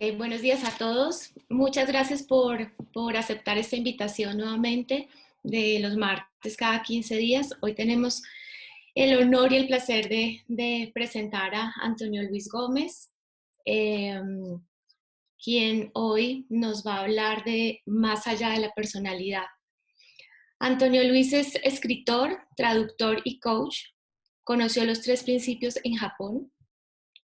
Buenos días a todos. Muchas gracias por aceptar esta invitación nuevamente de los martes cada 15 días. Hoy tenemos el honor y el placer de presentar a Antonio Luis Gómez, eh, quien hoy nos va a hablar de más allá de la personalidad. Antonio Luis es escritor, traductor y coach. Conoció los 3 principios en Japón,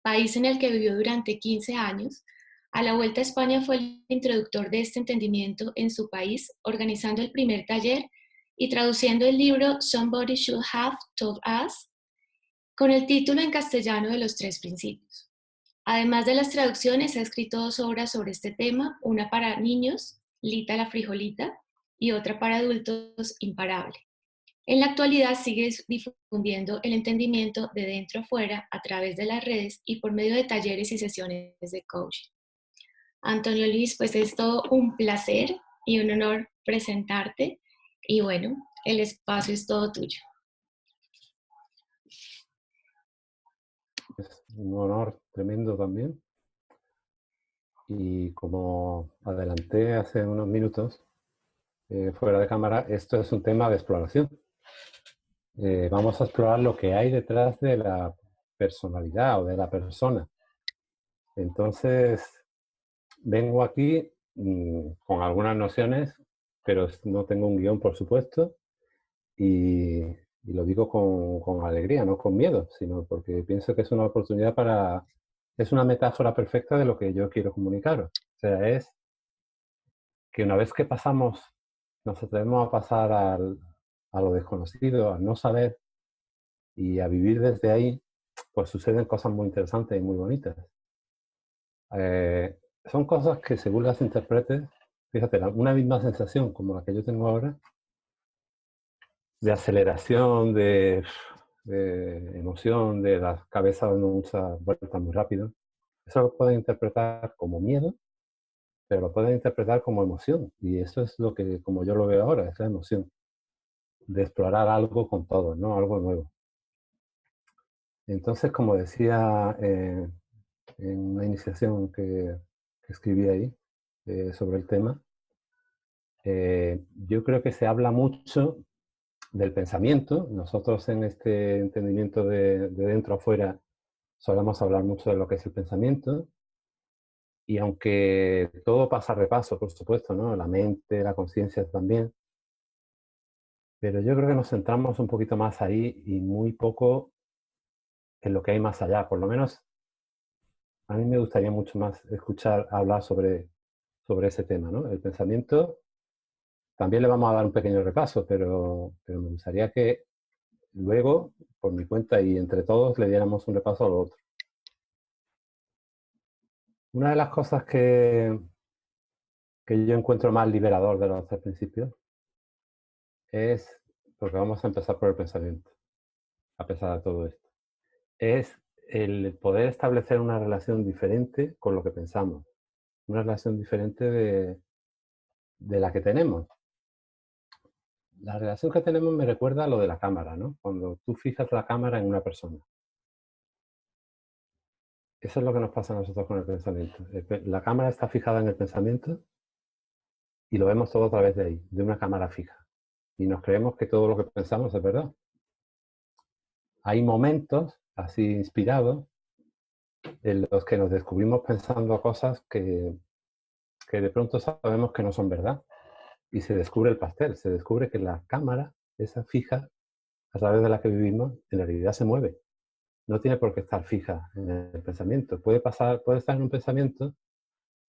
país en el que vivió durante 15 años. A la vuelta a España fue el introductor de este entendimiento en su país, organizando el primer taller y traduciendo el libro Somebody Should Have Told Us, con el título en castellano de los 3 principios. Además de las traducciones, ha escrito 2 obras sobre este tema, una para niños, Lita la frijolita, y otra para adultos, Imparable. En la actualidad sigue difundiendo el entendimiento de dentro a fuera a través de las redes y por medio de talleres y sesiones de coaching. Antonio Luis, pues es todo un placer y un honor presentarte y bueno, el espacio es todo tuyo. Es un honor tremendo también. Y como adelanté hace unos minutos, fuera de cámara, esto es un tema de exploración. Vamos a explorar lo que hay detrás de la personalidad o de la persona. Entonces, vengo aquí con algunas nociones, pero no tengo un guión, por supuesto, y lo digo con alegría, no con miedo, sino porque pienso que es una oportunidad para... Es una metáfora perfecta de lo que yo quiero comunicaros. O sea, es que una vez que pasamos, nos atrevemos a pasar a lo desconocido, al no saber y a vivir desde ahí, pues suceden cosas muy interesantes y muy bonitas. Son cosas que según las interpretes, fíjate, una misma sensación como la que yo tengo ahora, de aceleración, de emoción, de la cabeza dando muchas vueltas muy rápido, eso lo pueden interpretar como miedo, pero lo pueden interpretar como emoción. Y eso es lo que, como yo lo veo ahora, es la emoción de explorar algo con todo, ¿no? Algo nuevo. Entonces, como decía en una iniciación que escribí ahí sobre el tema, yo creo que se habla mucho del pensamiento. Nosotros en este entendimiento de dentro a fuera solemos hablar mucho de lo que es el pensamiento. Y aunque todo pasa a repaso, por supuesto, ¿no? La mente, la conciencia también, pero yo creo que nos centramos un poquito más ahí y muy poco en lo que hay más allá. Por lo menos a mí me gustaría mucho más escuchar hablar sobre ese tema, ¿no? El pensamiento, también le vamos a dar un pequeño repaso, pero me gustaría que luego, por mi cuenta y entre todos, le diéramos un repaso a lo otro. Una de las cosas que yo encuentro más liberador de los 3 principios es, porque vamos a empezar por el pensamiento, a pesar de todo esto, es el poder establecer una relación diferente con lo que pensamos, una relación diferente de la que tenemos. La relación que tenemos me recuerda a lo de la cámara, ¿no? Cuando tú fijas la cámara en una persona. Eso es lo que nos pasa a nosotros con el pensamiento. La cámara está fijada en el pensamiento y lo vemos todo a través de ahí, de una cámara fija. Y nos creemos que todo lo que pensamos es verdad. Hay momentos así inspirados en los que nos descubrimos pensando cosas que de pronto sabemos que no son verdad. Y se descubre el pastel, se descubre que la cámara, esa fija, a través de la que vivimos, en realidad se mueve. No tiene por qué estar fija en el pensamiento. Puede estar en un pensamiento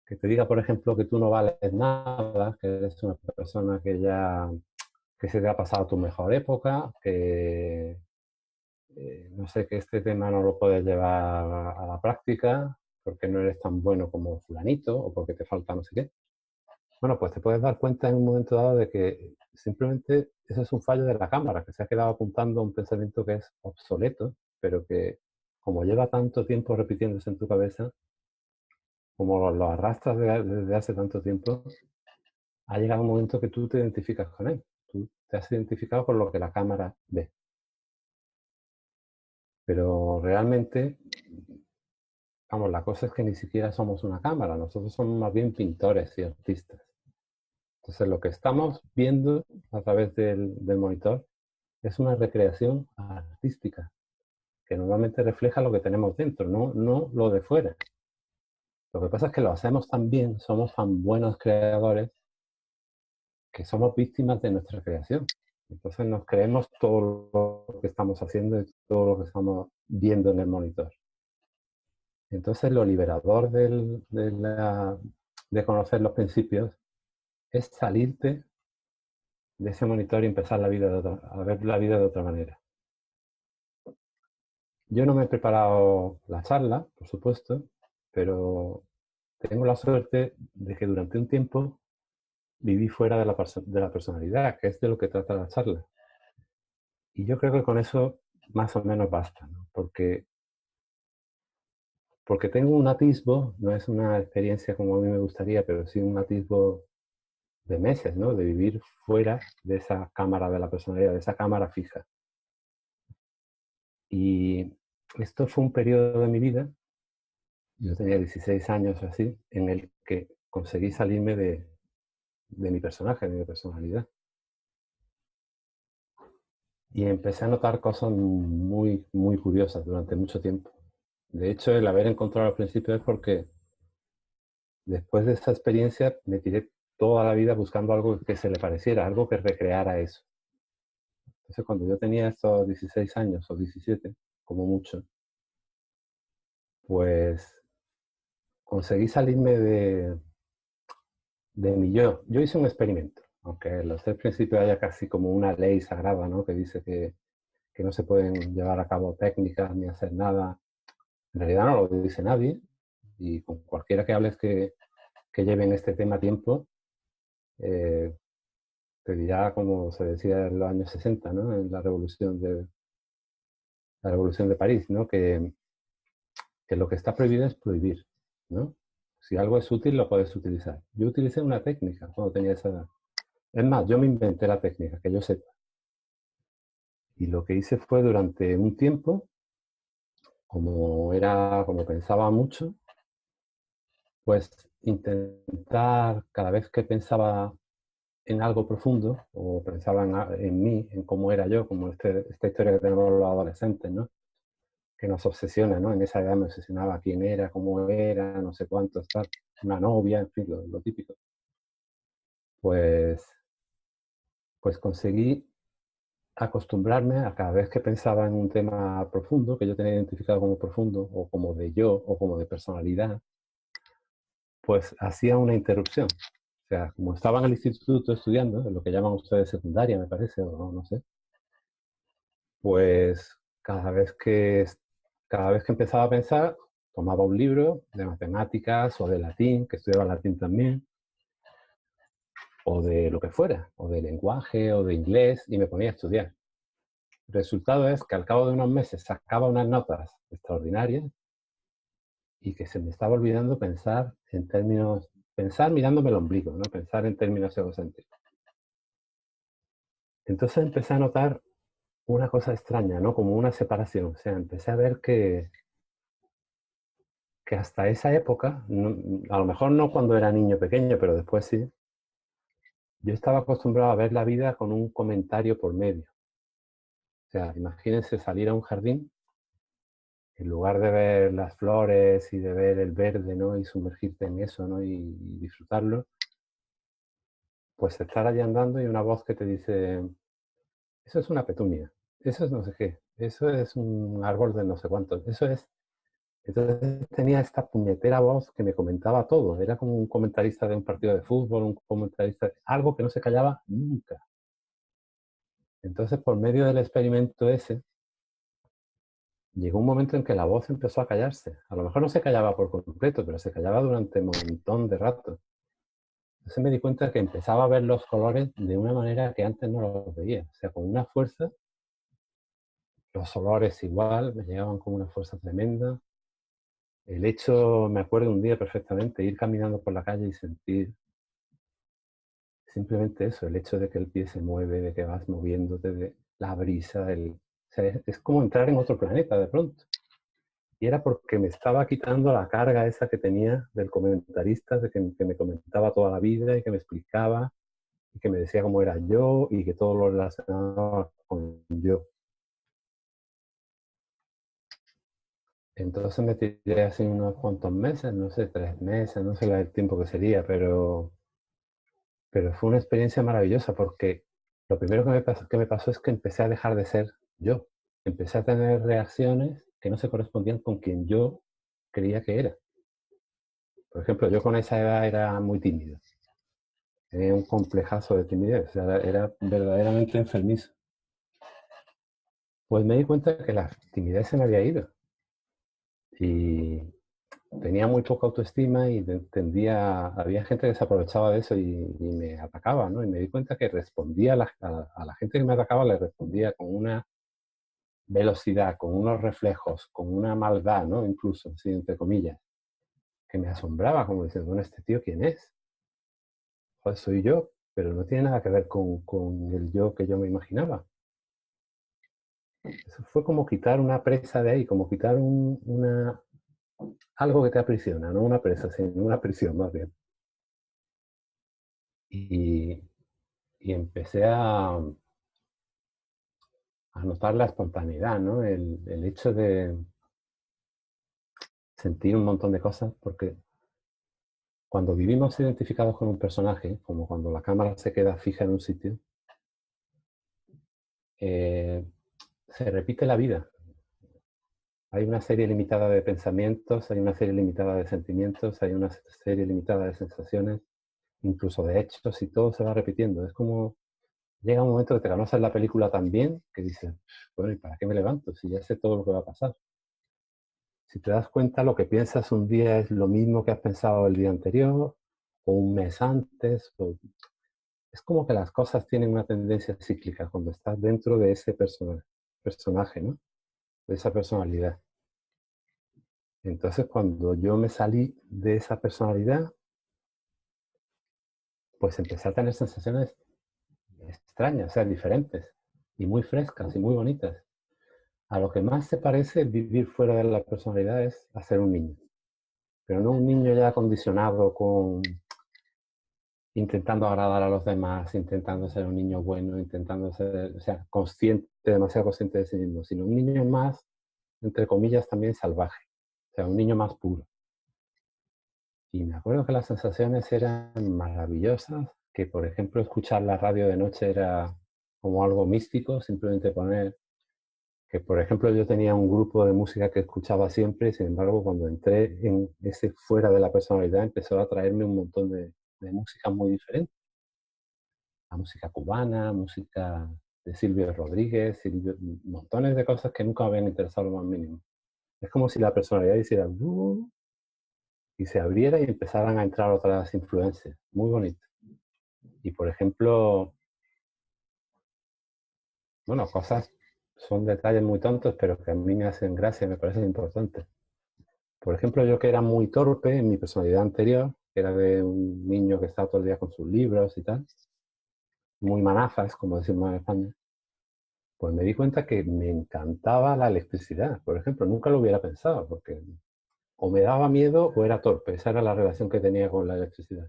que te diga, por ejemplo, que tú no vales nada, que eres una persona que se te ha pasado tu mejor época, que no sé, que este tema no lo puedes llevar a la práctica porque no eres tan bueno como fulanito o porque te falta no sé qué. Bueno, pues te puedes dar cuenta en un momento dado de que simplemente eso es un fallo de la cámara, que se ha quedado apuntando a un pensamiento que es obsoleto, pero que como lleva tanto tiempo repitiéndose en tu cabeza, como lo arrastras desde hace tanto tiempo, ha llegado un momento que tú te identificas con él. Tú te has identificado con lo que la cámara ve. Pero realmente vamos, la cosa es que ni siquiera somos una cámara, nosotros somos más bien pintores y artistas. Entonces lo que estamos viendo a través del monitor es una recreación artística que normalmente refleja lo que tenemos dentro, no lo de fuera. Lo que pasa es que lo hacemos tan bien, somos tan buenos creadores, que somos víctimas de nuestra creación. Entonces nos creemos todo lo que estamos haciendo y todo lo que estamos viendo en el monitor. Entonces lo liberador de conocer los principios es salirte de ese monitor y empezar a ver la vida de otra manera. Yo no me he preparado la charla, por supuesto, pero tengo la suerte de que durante un tiempo viví fuera de la personalidad, que es de lo que trata la charla. Y yo creo que con eso más o menos basta, ¿no? Porque tengo un atisbo, no es una experiencia como a mí me gustaría, pero sí un atisbo de meses, ¿no? De vivir fuera de esa cámara de la personalidad, de esa cámara fija. Y esto fue un periodo de mi vida, yo tenía 16 años o así, en el que conseguí salirme de mi personaje, de mi personalidad. Y empecé a notar cosas muy, muy curiosas durante mucho tiempo. De hecho, el haber encontrado al principio es porque después de esa experiencia me tiré toda la vida buscando algo que se le pareciera, algo que recreara eso. Entonces, cuando yo tenía estos 16 años o 17, como mucho, pues conseguí salirme de mi yo. Yo hice un experimento, aunque en los 3 principios haya casi como una ley sagrada, ¿no? Que dice que no se pueden llevar a cabo técnicas ni hacer nada. En realidad no lo dice nadie, y con cualquiera que hables que lleven este tema a tiempo, eh, te dirá, como se decía en los años 60, ¿no? En la revolución de París, ¿no? Que lo que está prohibido es prohibir, ¿no? Si algo es útil, lo puedes utilizar. Yo utilicé una técnica cuando tenía esa edad. Es más, yo me inventé la técnica, que yo sepa. Y lo que hice fue durante un tiempo, como pensaba mucho, pues intentar, cada vez que pensaba en algo profundo, o pensaba en mí, en cómo era yo, como esta historia que tenemos los adolescentes, ¿no? Que nos obsesiona, ¿no? En esa edad me obsesionaba quién era, cómo era, no sé cuánto, tal, una novia, en fin, lo típico. Pues, pues conseguí acostumbrarme a cada vez que pensaba en un tema profundo, que yo tenía identificado como profundo, o como de yo, o como de personalidad, pues hacía una interrupción. O sea, como estaba en el instituto estudiando, en lo que llaman ustedes secundaria, me parece, o no sé, pues cada vez que empezaba a pensar, tomaba un libro de matemáticas o de latín, que estudiaba latín también, o de lo que fuera, o de lenguaje, o de inglés, y me ponía a estudiar. El resultado es que al cabo de unos meses sacaba unas notas extraordinarias y que se me estaba olvidando pensar mirándome el ombligo, ¿no? Pensar en términos egocéntricos. Entonces empecé a notar una cosa extraña, ¿no? Como una separación. O sea, empecé a ver que hasta esa época, a lo mejor no cuando era niño pequeño, pero después sí, yo estaba acostumbrado a ver la vida con un comentario por medio. O sea, imagínense salir a un jardín, en lugar de ver las flores y de ver el verde, ¿no? Y sumergirte en eso, ¿no? Y disfrutarlo, pues estar allí andando y una voz que te dice, eso es una petunia, eso es no sé qué, eso es un árbol de no sé cuántos, eso es... Entonces tenía esta puñetera voz que me comentaba todo, era como un comentarista de un partido de fútbol, un comentarista, algo que no se callaba nunca. Entonces, por medio del experimento ese, llegó un momento en que la voz empezó a callarse. A lo mejor no se callaba por completo, pero se callaba durante un montón de rato. Entonces me di cuenta que empezaba a ver los colores de una manera que antes no los veía. O sea, con una fuerza, los olores igual, me llegaban con una fuerza tremenda. El hecho, me acuerdo un día perfectamente, ir caminando por la calle y sentir simplemente eso, el hecho de que el pie se mueve, de que vas moviéndote, de la brisa, o sea, es como entrar en otro planeta de pronto. Y era porque me estaba quitando la carga esa que tenía del comentarista, de que me comentaba toda la vida y que me explicaba y que me decía cómo era yo y que todo lo relacionaba con yo. Entonces me tiré así unos cuantos meses, no sé, 3 meses, no sé el tiempo que sería, pero fue una experiencia maravillosa porque lo primero que me pasó es que empecé a dejar de ser yo. Empecé a tener reacciones que no se correspondían con quien yo creía que era. Por ejemplo, yo con esa edad era muy tímido. Tenía un complejazo de timidez, o sea, era verdaderamente enfermizo. Pues me di cuenta que la timidez se me había ido. Y tenía muy poca autoestima y había gente que se aprovechaba de eso y me atacaba, ¿no? Y me di cuenta que respondía a la gente que me atacaba, le respondía con una velocidad, con unos reflejos, con una maldad, ¿no? Incluso, así, entre comillas, que me asombraba, como diciendo, bueno, ¿este tío quién es? Joder, soy yo, pero no tiene nada que ver con el yo que yo me imaginaba. Eso fue como quitar una presa de ahí, como quitar algo que te aprisiona, no una presa, sino una prisión más bien. Y, y empecé a notar la espontaneidad, ¿no? El hecho de sentir un montón de cosas, porque cuando vivimos identificados con un personaje, como cuando la cámara se queda fija en un sitio, eh, se repite la vida. Hay una serie limitada de pensamientos, hay una serie limitada de sentimientos, hay una serie limitada de sensaciones, incluso de hechos, y todo se va repitiendo. Es como llega un momento que te conoces la película tan bien que dices, bueno, ¿y para qué me levanto si ya sé todo lo que va a pasar? Si te das cuenta, lo que piensas un día es lo mismo que has pensado el día anterior o un mes antes. Es como que las cosas tienen una tendencia cíclica cuando estás dentro de ese personaje, ¿no? De esa personalidad. Entonces, cuando yo me salí de esa personalidad, pues empecé a tener sensaciones extrañas, o sea, diferentes, y muy frescas y muy bonitas. A lo que más se parece vivir fuera de la personalidad es hacer un niño. Pero no un niño ya condicionado con intentando agradar a los demás, intentando ser un niño bueno, intentando ser, o sea, consciente, demasiado consciente de sí mismo, sino un niño más, entre comillas, también salvaje, o sea, un niño más puro. Y me acuerdo que las sensaciones eran maravillosas, que por ejemplo escuchar la radio de noche era como algo místico, simplemente poner, que por ejemplo yo tenía un grupo de música que escuchaba siempre, y sin embargo cuando entré en ese fuera de la personalidad empezó a traerme un montón de música muy diferente. La música cubana, música de Silvio Rodríguez, montones de cosas que nunca me habían interesado lo más mínimo. Es como si la personalidad hiciera y se abriera y empezaran a entrar otras influencias. Muy bonito. Y por ejemplo, bueno, cosas, son detalles muy tontos, pero que a mí me hacen gracia, me parecen importantes. Por ejemplo, yo que era muy torpe en mi personalidad anterior, que era de un niño que estaba todo el día con sus libros y tal, muy manazas, como decimos en España, pues me di cuenta que me encantaba la electricidad. Por ejemplo, nunca lo hubiera pensado, porque o me daba miedo o era torpe. Esa era la relación que tenía con la electricidad.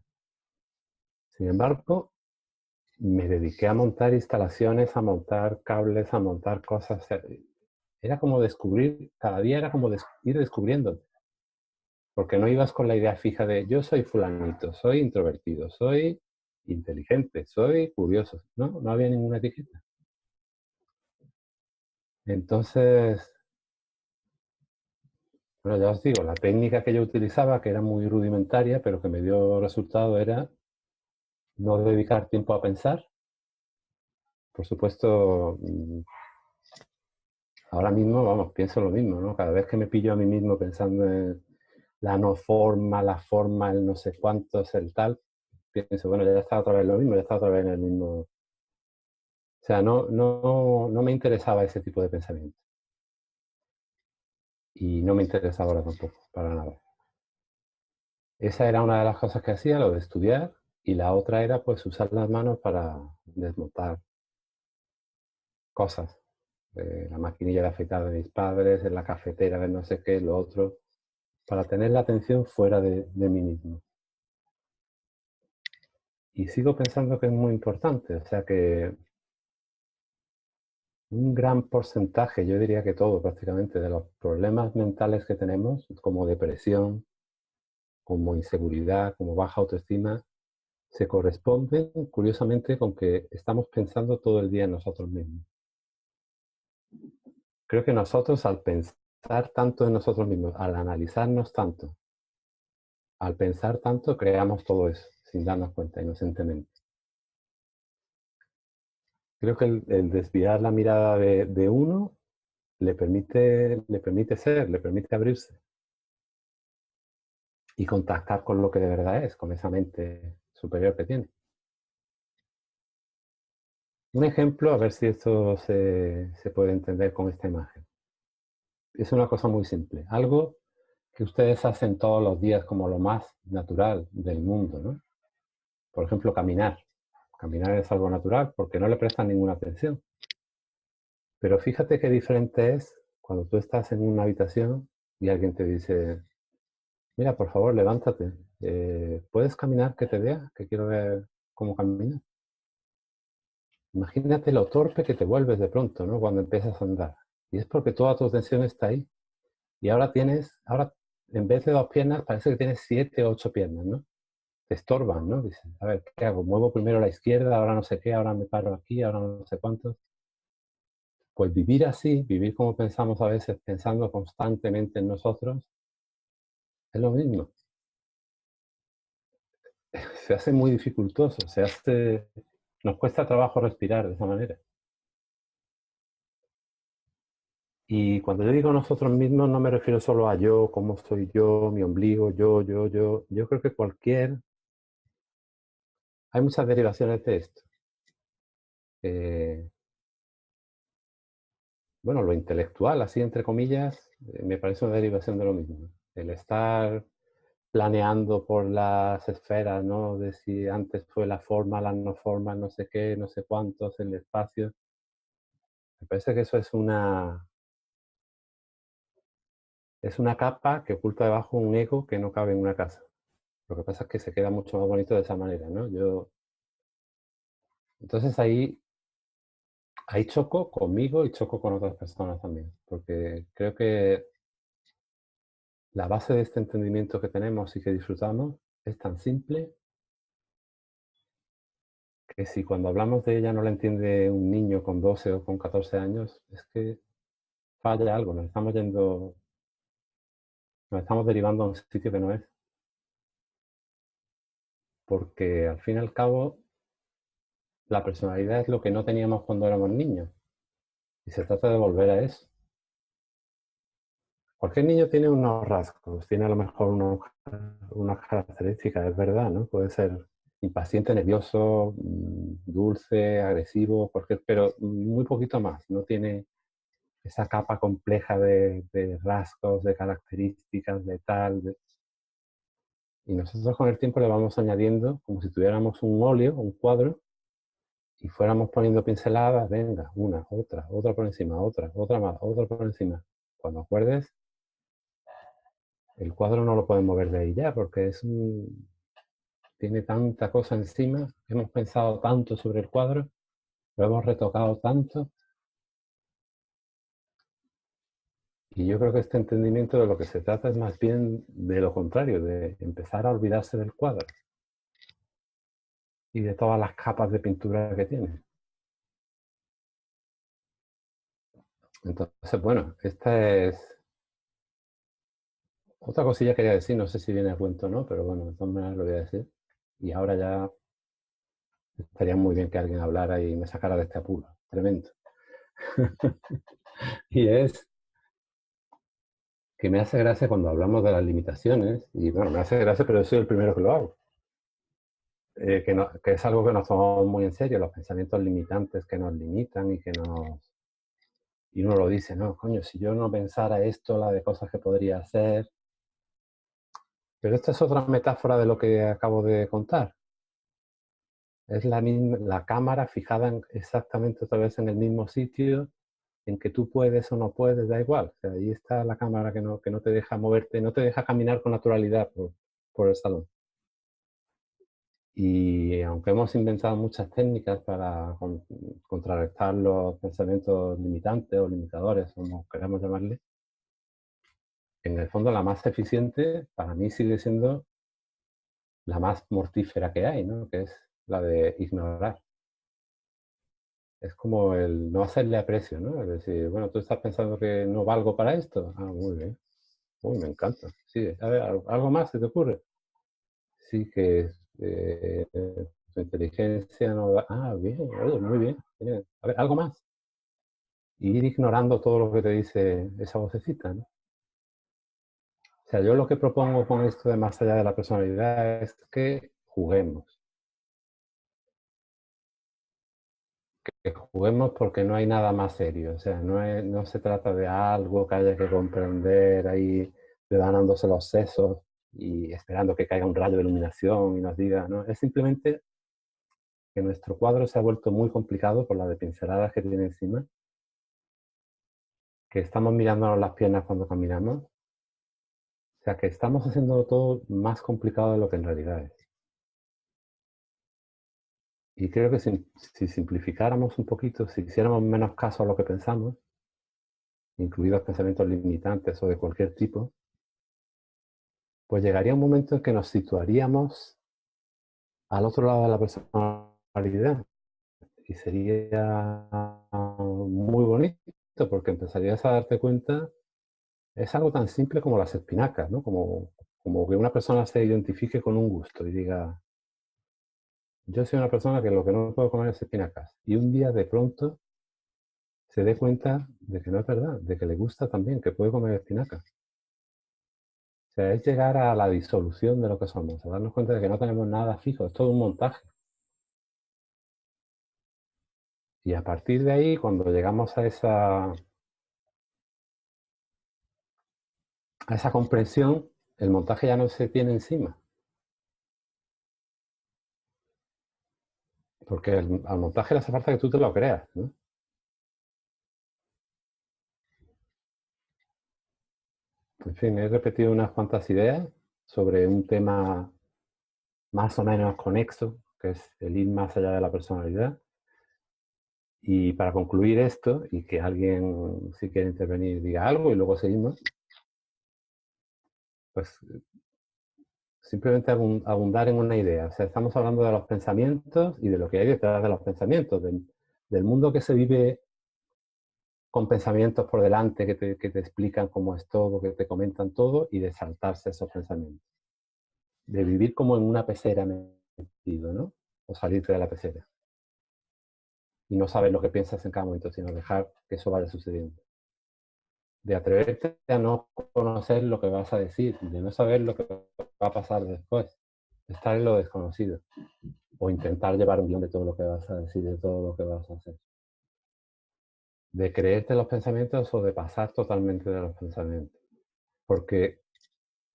Sin embargo, me dediqué a montar instalaciones, a montar cables, a montar cosas. Era como descubrir, cada día era como ir descubriendo, porque no ibas con la idea fija de yo soy fulanito, soy introvertido, soy inteligente, soy curioso. No, no había ninguna etiqueta. Entonces, bueno, ya os digo, la técnica que yo utilizaba, que era muy rudimentaria, pero que me dio resultado, era no dedicar tiempo a pensar. Por supuesto, ahora mismo, vamos, pienso lo mismo, ¿no? Cada vez que me pillo a mí mismo pensando en la no forma, la forma, el no sé cuántos, el tal, pienso, bueno, ya está otra vez lo mismo, ya está otra vez en el mismo. O sea, no me interesaba ese tipo de pensamiento. Y no me interesa ahora tampoco, para nada. Esa era una de las cosas que hacía, lo de estudiar, y la otra era pues usar las manos para desmontar cosas. la maquinilla de afeitar de mis padres, en la cafetera de no sé qué, lo otro, para tener la atención fuera de mí mismo. Y sigo pensando que es muy importante, o sea que un gran porcentaje, yo diría que todo prácticamente, de los problemas mentales que tenemos, como depresión, como inseguridad, como baja autoestima, se corresponden curiosamente con que estamos pensando todo el día en nosotros mismos. Creo que nosotros al pensar tanto en nosotros mismos, al analizarnos tanto, al pensar tanto, creamos todo eso, sin darnos cuenta, inocentemente. Creo que el desviar la mirada de uno le permite ser, le permite abrirse y contactar con lo que de verdad es, con esa mente superior que tiene. Un ejemplo, a ver si esto se puede entender con esta imagen. Es una cosa muy simple, algo que ustedes hacen todos los días como lo más natural del mundo, ¿no? Por ejemplo, caminar. Caminar es algo natural porque no le prestan ninguna atención. Pero fíjate qué diferente es cuando tú estás en una habitación y alguien te dice, mira, por favor, levántate. ¿Puedes caminar que te vea? Que quiero ver cómo caminas. Imagínate lo torpe que te vuelves de pronto, ¿no? Cuando empiezas a andar. Y es porque toda tu atención está ahí. Y ahora en vez de 2 piernas, parece que tienes 7 o 8 piernas, ¿no? Te estorban, ¿no? Dices, a ver, ¿qué hago? Muevo primero a la izquierda, ahora no sé qué, ahora me paro aquí, ahora no sé cuánto. Pues vivir así, vivir como pensamos a veces, pensando constantemente en nosotros, es lo mismo. Se hace muy dificultoso, nos cuesta trabajo respirar de esa manera. Y cuando yo digo nosotros mismos, no me refiero solo a yo, cómo soy yo, mi ombligo, yo. Yo creo que hay muchas derivaciones de esto. Bueno, lo intelectual, así entre comillas, me parece una derivación de lo mismo. El estar planeando por las esferas, ¿no? De si antes fue la forma, la no forma, no sé qué, no sé cuántos, el espacio. Me parece que eso es una capa que oculta debajo un ego que no cabe en una casa. Lo que pasa es que se queda mucho más bonito de esa manera, ¿no? Entonces ahí choco conmigo y choco con otras personas también, porque creo que la base de este entendimiento que tenemos y que disfrutamos es tan simple que si cuando hablamos de ella no la entiende un niño con 12 o con 14 años, es que falla algo, nos estamos derivando a un sitio que no es, porque al fin y al cabo la personalidad es lo que no teníamos cuando éramos niños y se trata de volver a eso. Cualquier niño tiene unos rasgos, tiene a lo mejor unas características, es verdad, ¿no? Puede ser impaciente, nervioso, dulce, agresivo, pero muy poquito más. No tiene esa capa compleja de rasgos, de características, de tal. Y nosotros con el tiempo le vamos añadiendo como si tuviéramos un óleo, un cuadro, y fuéramos poniendo pinceladas, venga, una, otra por encima, otra más, otra por encima. Cuando acuerdes, el cuadro no lo pueden mover de ahí ya, porque tiene tanta cosa encima, hemos pensado tanto sobre el cuadro, lo hemos retocado tanto, y yo creo que este entendimiento de lo que se trata es más bien de lo contrario, de empezar a olvidarse del cuadro y de todas las capas de pintura que tiene. Entonces, bueno, esta es otra cosilla que quería decir, no sé si viene a cuento o no, pero bueno, de todas maneras lo voy a decir. Y ahora ya estaría muy bien que alguien hablara y me sacara de este apuro. Tremendo. Y es que me hace gracia cuando hablamos de las limitaciones, y bueno, me hace gracia, pero yo soy el primero que lo hago. Que es algo que nos tomamos muy en serio, los pensamientos limitantes que nos limitan y uno lo dice, no, coño, si yo no pensara esto, la de cosas que podría hacer. Pero esta es otra metáfora de lo que acabo de contar. Es la cámara fijada exactamente otra vez en el mismo sitio, en que tú puedes o no puedes, da igual. O sea, ahí está la cámara que no te deja moverte, no te deja caminar con naturalidad por el salón. Y aunque hemos inventado muchas técnicas para contrarrestar los pensamientos limitantes o limitadores, como queramos llamarle, en el fondo la más eficiente para mí sigue siendo la más mortífera que hay, ¿no? Que es la de ignorar. Es como el no hacerle aprecio, ¿no? Es decir, bueno, tú estás pensando que no valgo para esto. Ah, muy bien. Uy, me encanta. Sí, a ver, ¿algo más se te ocurre? Sí, que tu inteligencia no da... Ah, bien, oye, muy bien. Bien. A ver, ¿algo más? Y ir ignorando todo lo que te dice esa vocecita, ¿no? O sea, yo lo que propongo con esto de más allá de la personalidad es que juguemos. Que juguemos porque no hay nada más serio. O sea, no se trata de algo que haya que comprender ahí, devanándose los sesos y esperando que caiga un rayo de iluminación y nos diga, ¿no? Es simplemente que nuestro cuadro se ha vuelto muy complicado por la de pinceladas que tiene encima, que estamos mirándonos las piernas cuando caminamos. O sea, que estamos haciendo todo más complicado de lo que en realidad es. Y creo que si simplificáramos un poquito, si hiciéramos menos caso a lo que pensamos, incluidos pensamientos limitantes o de cualquier tipo, pues llegaría un momento en que nos situaríamos al otro lado de la personalidad y sería muy bonito porque empezarías a darte cuenta, es algo tan simple como las espinacas, ¿no? Como que una persona se identifique con un gusto y diga, yo soy una persona que lo que no puedo comer es espinacas. Y un día de pronto se dé cuenta de que no es verdad, de que le gusta también, que puede comer espinacas. O sea, es llegar a la disolución de lo que somos, a darnos cuenta de que no tenemos nada fijo, es todo un montaje. Y a partir de ahí, cuando llegamos a esa comprensión, el montaje ya no se tiene encima. Porque al montaje le hace falta que tú te lo creas, ¿no? En fin, he repetido unas cuantas ideas sobre un tema más o menos conexo, que es el ir más allá de la personalidad. Y para concluir esto, y que alguien, si quiere intervenir, diga algo y luego seguimos, pues simplemente abundar en una idea. O sea, estamos hablando de los pensamientos y de lo que hay detrás de los pensamientos, del mundo que se vive con pensamientos por delante que te explican cómo es todo, que te comentan todo, y de saltarse esos pensamientos. De vivir como en una pecera metido, ¿no? O salirte de la pecera. Y no saber lo que piensas en cada momento, sino dejar que eso vaya sucediendo. De atreverte a no conocer lo que vas a decir, de no saber lo que va a pasar después, de estar en lo desconocido, o intentar llevar un guión de todo lo que vas a decir, de todo lo que vas a hacer. De creerte los pensamientos o de pasar totalmente de los pensamientos. Porque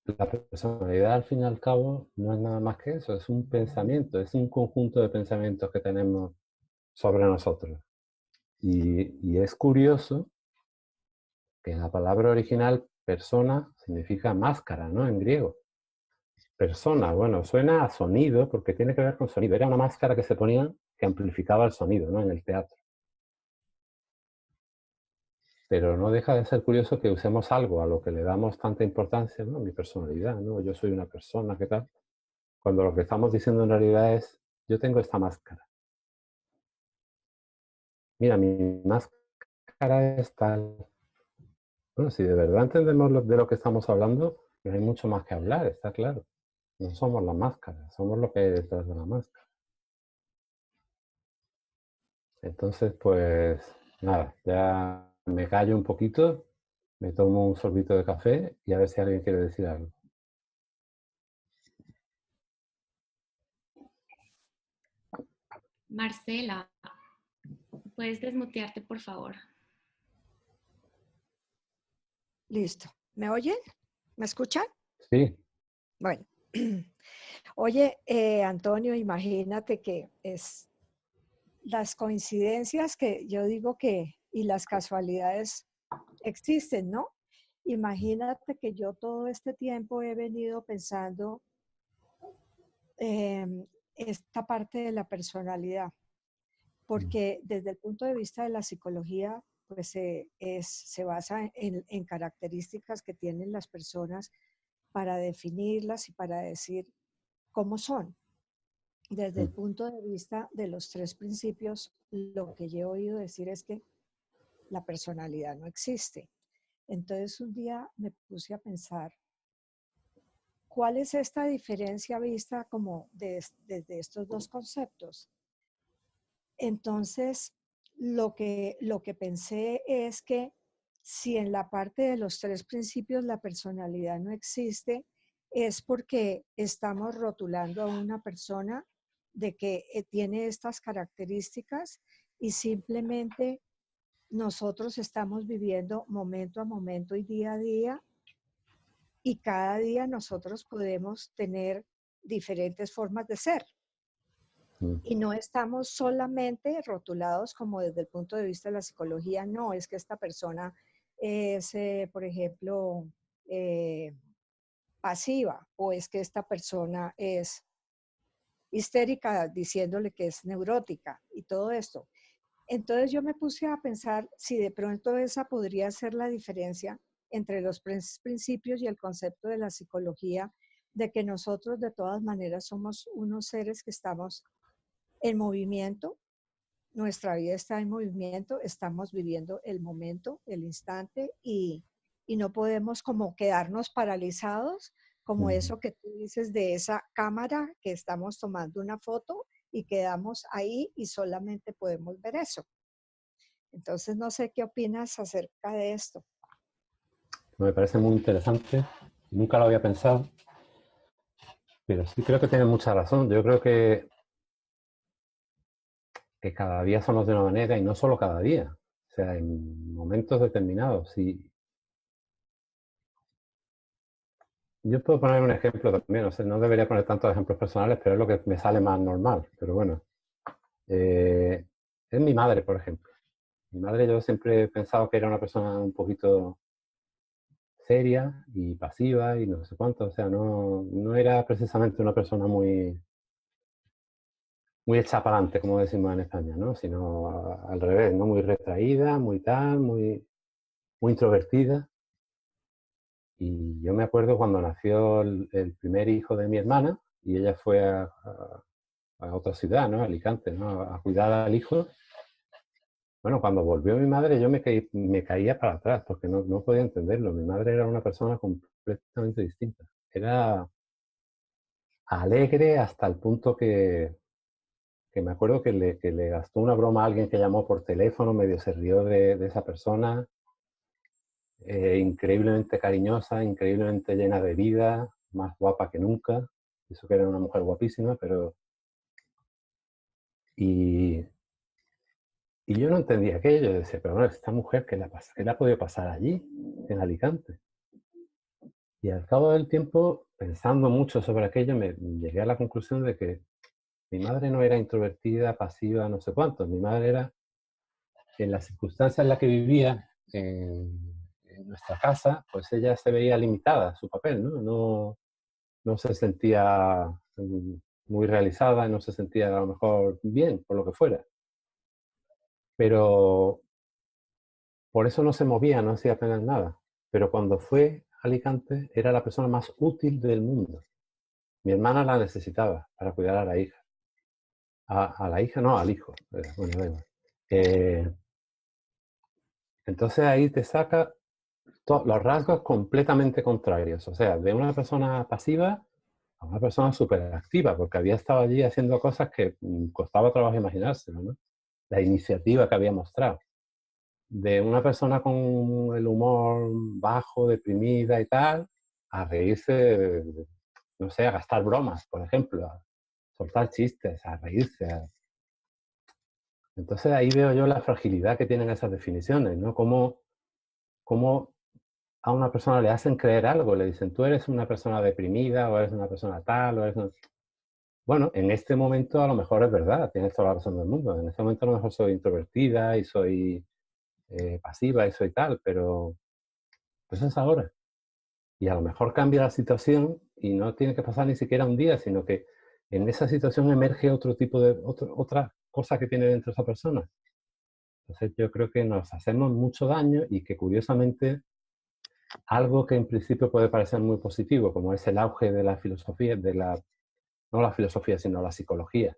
la personalidad, al fin y al cabo, no es nada más que eso, es un pensamiento, es un conjunto de pensamientos que tenemos sobre nosotros. Y es curioso que la palabra original persona significa máscara, ¿no? En griego. Persona, bueno, suena a sonido porque tiene que ver con sonido. Era una máscara que se ponía que amplificaba el sonido, ¿no? En el teatro. Pero no deja de ser curioso que usemos algo a lo que le damos tanta importancia, ¿no? Mi personalidad, ¿no? Yo soy una persona, ¿qué tal? Cuando lo que estamos diciendo en realidad es, yo tengo esta máscara. Mira, mi máscara es tal. Bueno, si de verdad entendemos de lo que estamos hablando, no hay mucho más que hablar, está claro. No somos la máscara, somos lo que hay detrás de la máscara. Entonces, pues nada, ya me callo un poquito, me tomo un sorbito de café y a ver si alguien quiere decir algo. Marcela, ¿puedes desmutearte, por favor? Listo. ¿Me oyen? ¿Me escuchan? Sí. Bueno. Oye, Antonio, imagínate que es las coincidencias que yo digo que y las casualidades existen, ¿no? Imagínate que yo todo este tiempo he venido pensando esta parte de la personalidad, porque desde el punto de vista de la psicología, pues se basa en características que tienen las personas para definirlas y para decir cómo son. Desde el punto de vista de los tres principios, lo que yo he oído decir es que la personalidad no existe. Entonces un día me puse a pensar, ¿cuál es esta diferencia vista como desde estos dos conceptos? Entonces, lo que pensé es que si en la parte de los tres principios la personalidad no existe, es porque estamos rotulando a una persona de que tiene estas características y simplemente nosotros estamos viviendo momento a momento y día a día y cada día nosotros podemos tener diferentes formas de ser. Y no estamos solamente rotulados como desde el punto de vista de la psicología, no, es que esta persona es, por ejemplo, pasiva o es que esta persona es histérica diciéndole que es neurótica y todo esto. Entonces yo me puse a pensar si de pronto esa podría ser la diferencia entre los principios y el concepto de la psicología, de que nosotros de todas maneras somos unos seres que estamos en movimiento, nuestra vida está en movimiento, estamos viviendo el momento, el instante y no podemos como quedarnos paralizados, como eso que tú dices de esa cámara que estamos tomando una foto y quedamos ahí y solamente podemos ver eso. Entonces, no sé qué opinas acerca de esto. Me parece muy interesante. Nunca lo había pensado, pero sí creo que tienes mucha razón. Yo creo que cada día somos de una manera y no solo cada día. O sea, en momentos determinados. Y yo puedo poner un ejemplo también. O sea, no debería poner tantos ejemplos personales, pero es lo que me sale más normal. Pero bueno, es mi madre, por ejemplo. Mi madre, yo siempre he pensado que era una persona un poquito seria y pasiva y no sé cuánto. O sea, no era precisamente una persona muy hecha para adelante, como decimos en España, ¿no? Sino al revés, ¿no? Muy retraída, muy tal, muy introvertida. Y yo me acuerdo cuando nació el primer hijo de mi hermana y ella fue a otra ciudad, ¿no? Alicante, ¿no? A cuidar al hijo. Bueno, cuando volvió mi madre yo me caía para atrás porque no podía entenderlo. Mi madre era una persona completamente distinta. Era alegre hasta el punto que me acuerdo que le gastó una broma a alguien que llamó por teléfono, medio se rió de esa persona, increíblemente cariñosa, increíblemente llena de vida, más guapa que nunca. Eso que era una mujer guapísima, pero... Y yo no entendía aquello. Yo decía, pero bueno, esta mujer, ¿qué le ha podido pasar allí, en Alicante? Y al cabo del tiempo, pensando mucho sobre aquello, me llegué a la conclusión de que mi madre no era introvertida, pasiva, no sé cuánto. Mi madre era, en las circunstancias en las que vivía, en nuestra casa, pues ella se veía limitada a su papel, no se sentía muy realizada, no se sentía a lo mejor bien, por lo que fuera. Pero por eso no se movía, no hacía apenas nada. Pero cuando fue a Alicante, era la persona más útil del mundo. Mi hermana la necesitaba para cuidar a la hija. A la hija, no, al hijo. Bueno, da igual. Entonces ahí te saca los rasgos completamente contrarios. O sea, de una persona pasiva a una persona súper activa, porque había estado allí haciendo cosas que costaba trabajo imaginárselo, ¿no? La iniciativa que había mostrado. De una persona con el humor bajo, deprimida y tal, a reírse, no sé, a gastar bromas, por ejemplo, a soltar chistes, a reírse. Entonces ahí veo yo la fragilidad que tienen esas definiciones, ¿no? Cómo a una persona le hacen creer algo, le dicen, tú eres una persona deprimida, o eres una persona tal, o eres una... Bueno, en este momento a lo mejor es verdad, tienes toda la razón del mundo. En este momento a lo mejor soy introvertida y soy pasiva, eso y tal, pero pues es ahora. Y a lo mejor cambia la situación y no tiene que pasar ni siquiera un día, sino que en esa situación emerge otro tipo de, otra cosa que tiene dentro esa persona. Entonces yo creo que nos hacemos mucho daño y que curiosamente algo que en principio puede parecer muy positivo, como es el auge de la filosofía, no la filosofía, sino la psicología,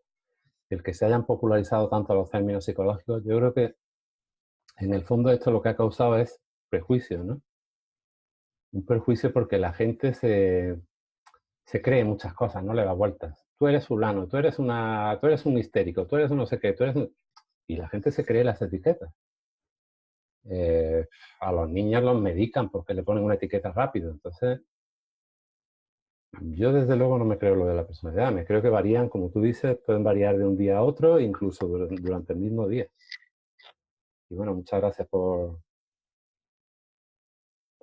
el que se hayan popularizado tanto los términos psicológicos, yo creo que en el fondo esto lo que ha causado es prejuicio, ¿no? Un perjuicio porque la gente se cree muchas cosas, no le da vueltas. Tú eres fulano, tú eres un histérico, tú eres un no sé qué, y la gente se cree las etiquetas. A los niños los medican porque le ponen una etiqueta rápido. Entonces, yo desde luego no me creo lo de la personalidad. Me creo que varían, como tú dices, pueden variar de un día a otro, incluso durante el mismo día. Y bueno, muchas gracias por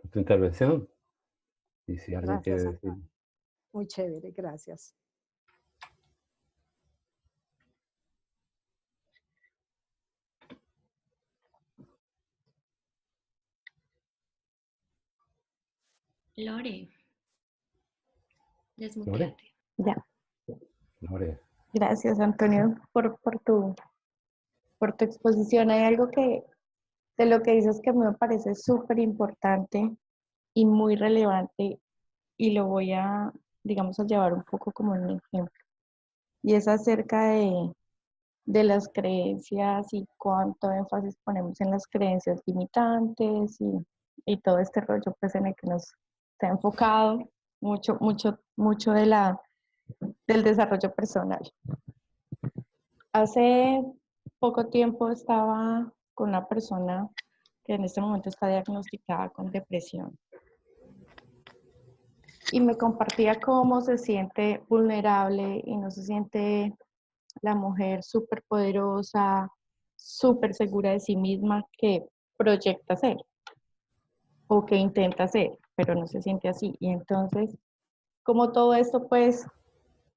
tu intervención. Y si alguien quiere Gracias, decir... Antonio. Muy chévere, gracias. Lore, Lore, desmuteate. Ya, Lore. gracias Antonio por tu exposición. Hay algo que de lo que dices que a mí me parece súper importante y muy relevante y lo voy a, digamos, a llevar un poco como un ejemplo. Y es acerca de las creencias y cuánto énfasis ponemos en las creencias limitantes y todo este rollo pues en el que nos se ha enfocado mucho del desarrollo personal. Hace poco tiempo estaba con una persona que en este momento está diagnosticada con depresión y me compartía cómo se siente vulnerable y no se siente la mujer súper poderosa, súper segura de sí misma que proyecta ser o que intenta ser, pero no se siente así. Y entonces, como todo esto, pues,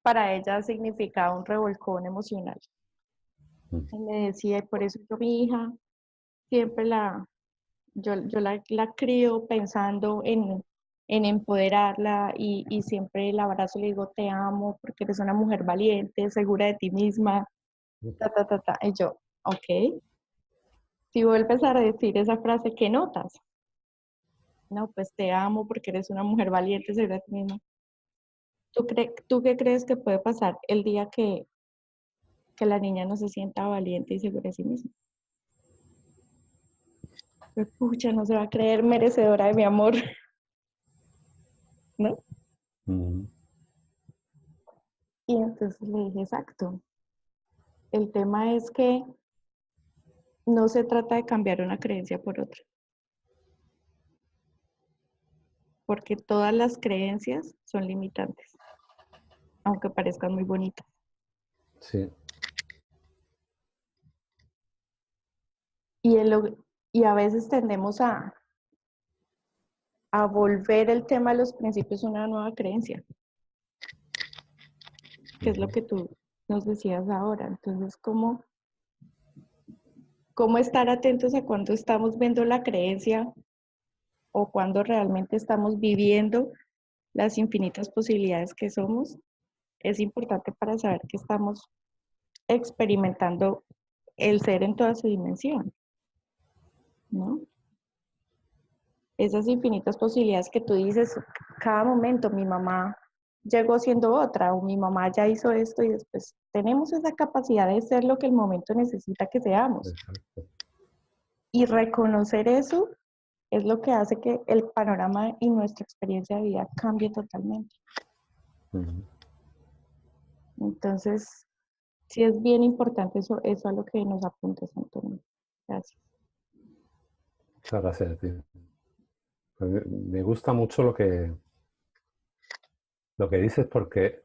para ella significaba un revolcón emocional. Y me decía, y por eso yo, mi hija, siempre la crío pensando en empoderarla y siempre la abrazo y le digo, te amo porque eres una mujer valiente, segura de ti misma, ta, ta, ta, ta. Y yo, ok, si vuelves a decir esa frase, ¿qué notas? No, pues te amo porque eres una mujer valiente, segura de ti misma. ¿Tú qué crees que puede pasar el día que la niña no se sienta valiente y segura de sí misma? Pues, pucha, no se va a creer merecedora de mi amor, ¿no? Mm. Y entonces le dije, exacto. El tema es que no se trata de cambiar una creencia por otra, porque todas las creencias son limitantes, aunque parezcan muy bonitas. Sí. Y, y a veces tendemos a volver el tema de los principios una nueva creencia, que es lo que tú nos decías ahora. Entonces, ¿cómo estar atentos a cuando estamos viendo la creencia o cuando realmente estamos viviendo las infinitas posibilidades que somos? Es importante para saber que estamos experimentando el ser en toda su dimensión, ¿no? Esas infinitas posibilidades que tú dices, cada momento mi mamá llegó siendo otra o mi mamá ya hizo esto y después tenemos esa capacidad de ser lo que el momento necesita que seamos. Exacto. Y reconocer eso es lo que hace que el panorama y nuestra experiencia de vida cambie totalmente. Entonces, sí es bien importante eso a lo que nos apuntas, Antonio. Gracias. Muchas gracias a ti. Pues me gusta mucho lo que dices porque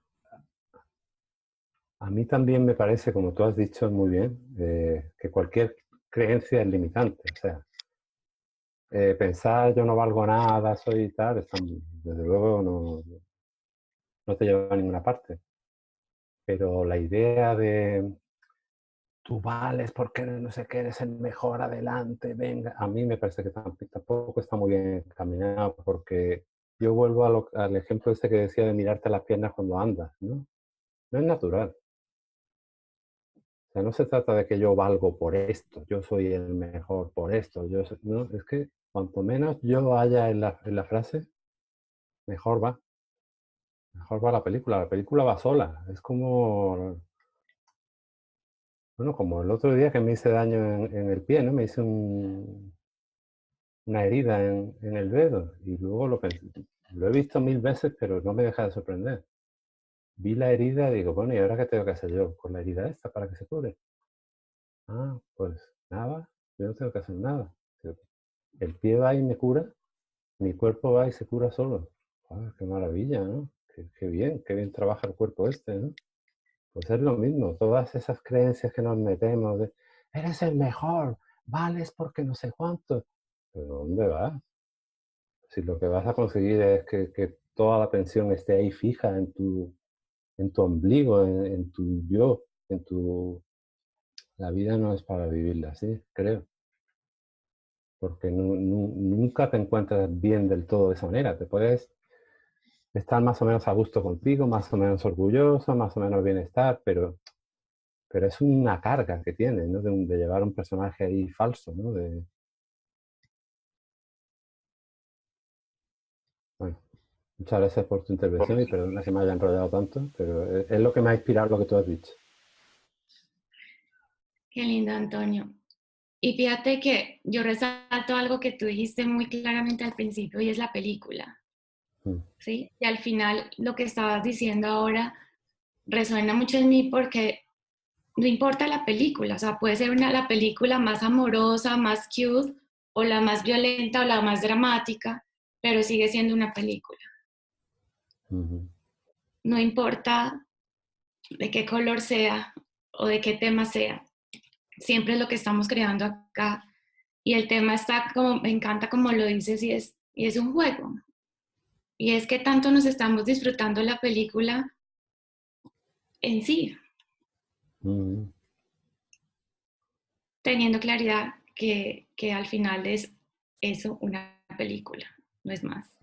a mí también me parece, como tú has dicho muy bien, que cualquier creencia es limitante. O sea, pensar yo no valgo nada, soy tal, desde luego no te lleva a ninguna parte. Pero la idea de tú vales porque no sé qué, eres el mejor, adelante, venga. A mí me parece que tampoco está muy bien encaminado, porque yo vuelvo al ejemplo este que decía de mirarte las piernas cuando andas, ¿no? No es natural. O sea, no se trata de que yo valgo por esto, yo soy el mejor por esto. No, es que cuanto menos yo haya en la frase, mejor va. Mejor va la película. La película va sola. Es como, bueno, como el otro día que me hice daño en el pie, ¿no? Me hice una herida en el dedo y luego lo he visto 1000 veces, pero no me deja de sorprender. Vi la herida y digo, bueno, ¿y ahora qué tengo que hacer yo con la herida esta para que se cure? Ah, pues nada, yo no tengo que hacer nada. El pie va y me cura, mi cuerpo va y se cura solo. Ah, qué maravilla, ¿no? Qué bien trabaja el cuerpo este, ¿no? Pues es lo mismo, todas esas creencias que nos metemos de, eres el mejor, vales porque no sé cuánto. ¿Pero dónde vas? Si lo que vas a conseguir es que toda la atención esté ahí fija en tu ombligo, en tu yo, la vida no es para vivirla así, creo. Porque nunca te encuentras bien del todo de esa manera. Te puedes estar más o menos a gusto contigo, más o menos orgulloso, más o menos bienestar, pero es una carga que tiene, ¿no? De llevar un personaje ahí falso, ¿no? Bueno, muchas gracias por tu intervención y perdona que me haya enrollado tanto, pero es lo que me ha inspirado lo que tú has dicho. Qué lindo, Antonio. Y fíjate que yo resalto algo que tú dijiste muy claramente al principio y es la película, Mm, ¿sí? Y al final lo que estabas diciendo ahora resuena mucho en mí porque no importa la película, o sea, puede ser la película más amorosa, más cute, o la más violenta, o la más dramática, pero sigue siendo una película. ujú. No importa de qué color sea o de qué tema sea, siempre es lo que estamos creando acá. Y el tema está como, me encanta como lo dices, y es un juego. Y es que tanto nos estamos disfrutando la película en sí, Mm, teniendo claridad que al final es eso, una película, no es más.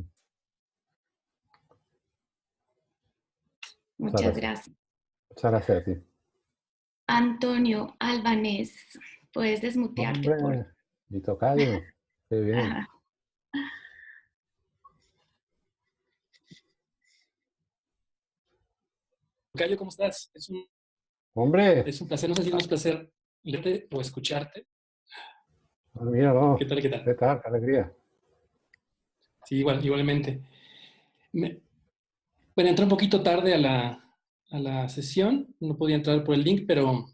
muchas Muchas gracias. gracias. Muchas gracias a ti. Antonio Albanés, puedes desmutearte por... Hombre, mi tocayo, qué bien. Ajá. Cayo, ¿cómo estás? Hombre, Es un placer, no sé si es más placer leerte o escucharte. mira, ¿Qué no, tal, qué tal? ¿qué tal? Qué alegría. Sí, igualmente. Bueno, entré un poquito tarde a la sesión, no podía entrar por el link, pero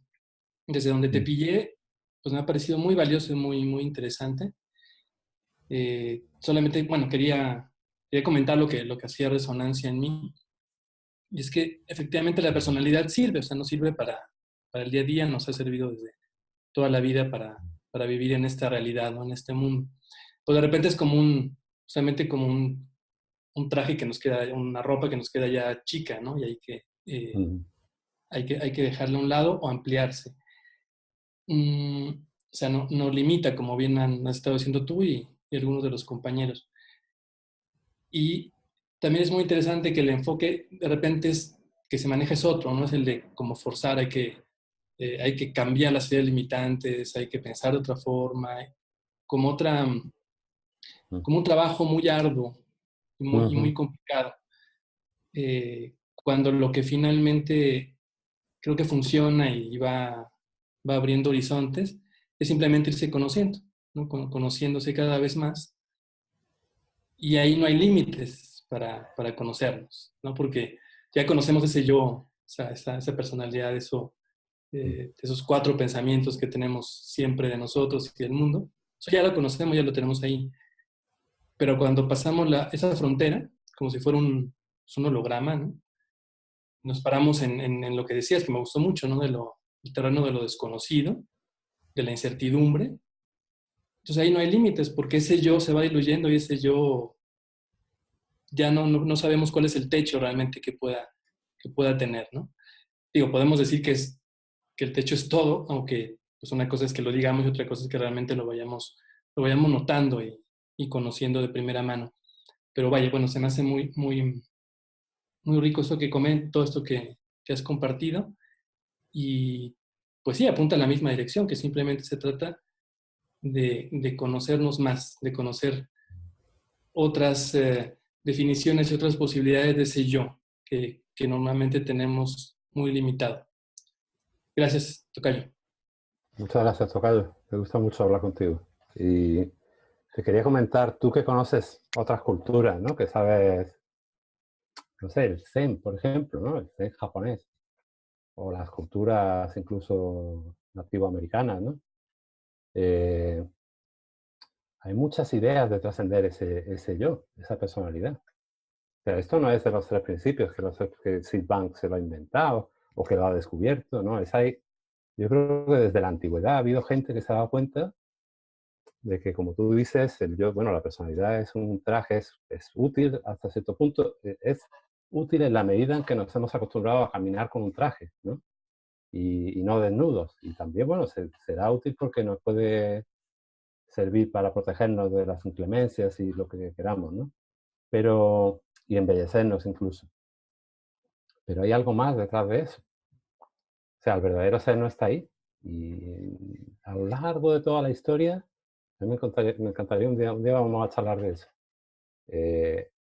desde donde te Mm, pillé, pues me ha parecido muy valioso y muy interesante. Solamente, bueno, quería comentar lo que hacía resonancia en mí. Y es que efectivamente la personalidad sirve, o sea, no sirve para el día a día, nos ha servido desde toda la vida para vivir en esta realidad, ¿no? En este mundo. Pues de repente es como justamente como un traje que nos queda, una ropa que nos queda ya chica, ¿no? Y mm, hay que dejarla a un lado o ampliarse. O sea, no limita, como bien has estado diciendo tú y algunos de los compañeros. Y también es muy interesante que el enfoque de repente que se maneja es otro, no es el de como forzar, hay que cambiar las ideas limitantes, hay que pensar de otra forma, como mm, como un trabajo muy arduo y muy ujú, complicado. Cuando lo que finalmente creo que funciona y va abriendo horizontes es simplemente irse conociendo, ¿no? Conociéndose cada vez más. Y ahí no hay límites para conocernos, ¿no? Porque ya conocemos ese yo, o sea, esa personalidad, mm, esos cuatro pensamientos que tenemos siempre de nosotros y del mundo. Eso ya lo conocemos, ya lo tenemos ahí. Pero cuando pasamos esa frontera, como si fuera un holograma, ¿no? Nos paramos en lo que decías, que me gustó mucho, ¿no? El terreno de lo desconocido, de la incertidumbre. Entonces ahí no hay límites, porque ese yo se va diluyendo y ese yo ya no sabemos cuál es el techo realmente que pueda tener, ¿no? Digo, podemos decir que el techo es todo, aunque pues una cosa es que lo digamos y otra cosa es que realmente lo vayamos notando y conociendo de primera mano. Pero vaya, bueno, se me hace muy rico esto que comento, todo esto que has compartido. Y pues sí, apunta en la misma dirección, que simplemente se trata de conocernos más, de conocer otras definiciones y otras posibilidades de ese yo que normalmente tenemos muy limitado. Gracias, Tocayo. Muchas gracias, Tocayo. Me gusta mucho hablar contigo. Y te quería comentar, tú que conoces otras culturas, ¿no? Que sabes, no sé, el Zen, por ejemplo, ¿no? El Zen japonés, o las culturas incluso nativoamericanas, ¿no? Eh, hay muchas ideas de trascender ese yo, esa personalidad. O sea, esto no es de los tres principios que Sid Bank se lo ha inventado o que lo ha descubierto, ¿no? Yo creo que desde la antigüedad ha habido gente que se ha dado cuenta de que, como tú dices, el yo, bueno, la personalidad es un traje, es útil hasta cierto punto, es útil en la medida en que nos hemos acostumbrado a caminar con un traje, ¿no? Y no desnudos. Y también, bueno, será útil porque nos puede servir para protegernos de las inclemencias y lo que queramos, ¿no? Pero, y embellecernos incluso. Pero hay algo más detrás de eso. O sea, el verdadero ser no está ahí. Y a lo largo de toda la historia, a mí me encantaría un día vamos a charlar de eso. Eh,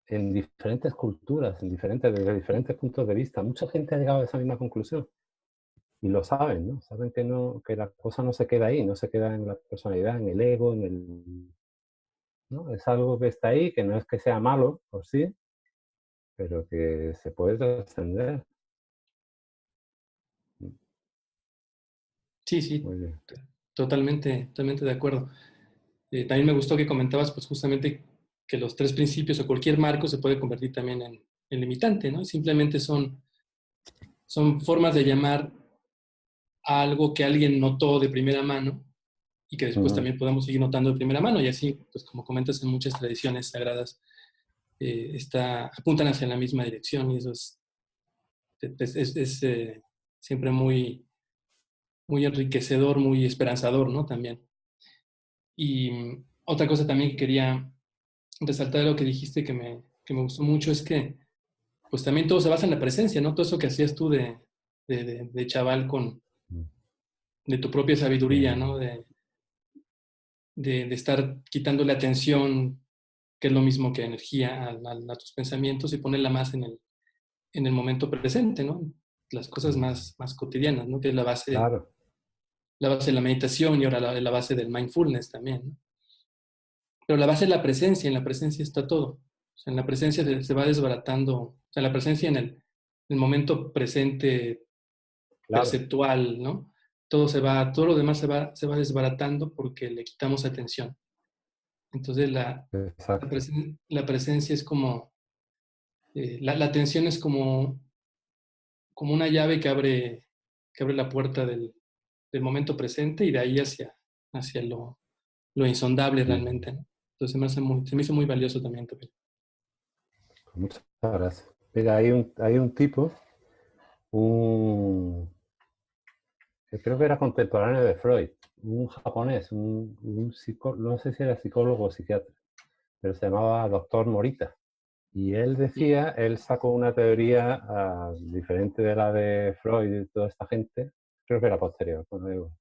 en diferentes culturas, desde diferentes puntos de vista, mucha gente ha llegado a esa misma conclusión. Y lo saben, ¿no? Saben que, no, que la cosa no se queda ahí, no se queda en la personalidad, en el ego, ¿no? Es algo que está ahí, que no es que sea malo por sí, pero que se puede trascender. Sí, sí, Muy bien. totalmente de acuerdo. También me gustó que comentabas, pues justamente que los tres principios o cualquier marco se puede convertir también en limitante, ¿no? Y simplemente son formas de llamar a algo que alguien notó de primera mano y que después Ujú. también podemos seguir notando de primera mano. Y así, pues como comentas, en muchas tradiciones sagradas apuntan hacia la misma dirección y eso es siempre muy enriquecedor, muy esperanzador, ¿no? También. Y otra cosa también que quería resaltar de lo que dijiste que me gustó mucho es que pues también todo se basa en la presencia, ¿no? Todo eso que hacías tú de chaval de tu propia sabiduría, Eh, ¿no? De estar quitándole atención, que es lo mismo que energía a tus pensamientos y ponerla más en el momento presente, ¿no? Las cosas más cotidianas, ¿no? Que es claro, la base de la meditación y ahora la base del mindfulness también, ¿no? Pero la base es la presencia, en la presencia está todo. O sea, en la presencia se va desbaratando, o sea, la presencia en el momento presente claro, perceptual, ¿no? Todo lo demás se va desbaratando porque le quitamos atención. Entonces exacto. la presencia es como, la atención es como una llave que abre la puerta del momento presente y de ahí hacia lo insondable Mm. realmente, ¿no? Entonces se me hizo muy valioso también. Muchas gracias. Mira, hay un tipo, un, que creo que era contemporáneo de Freud, un japonés, no sé si era psicólogo o psiquiatra, pero se llamaba Doctor Morita. Y él sacó una teoría diferente de la de Freud y toda esta gente, creo que era posterior, bueno, digo.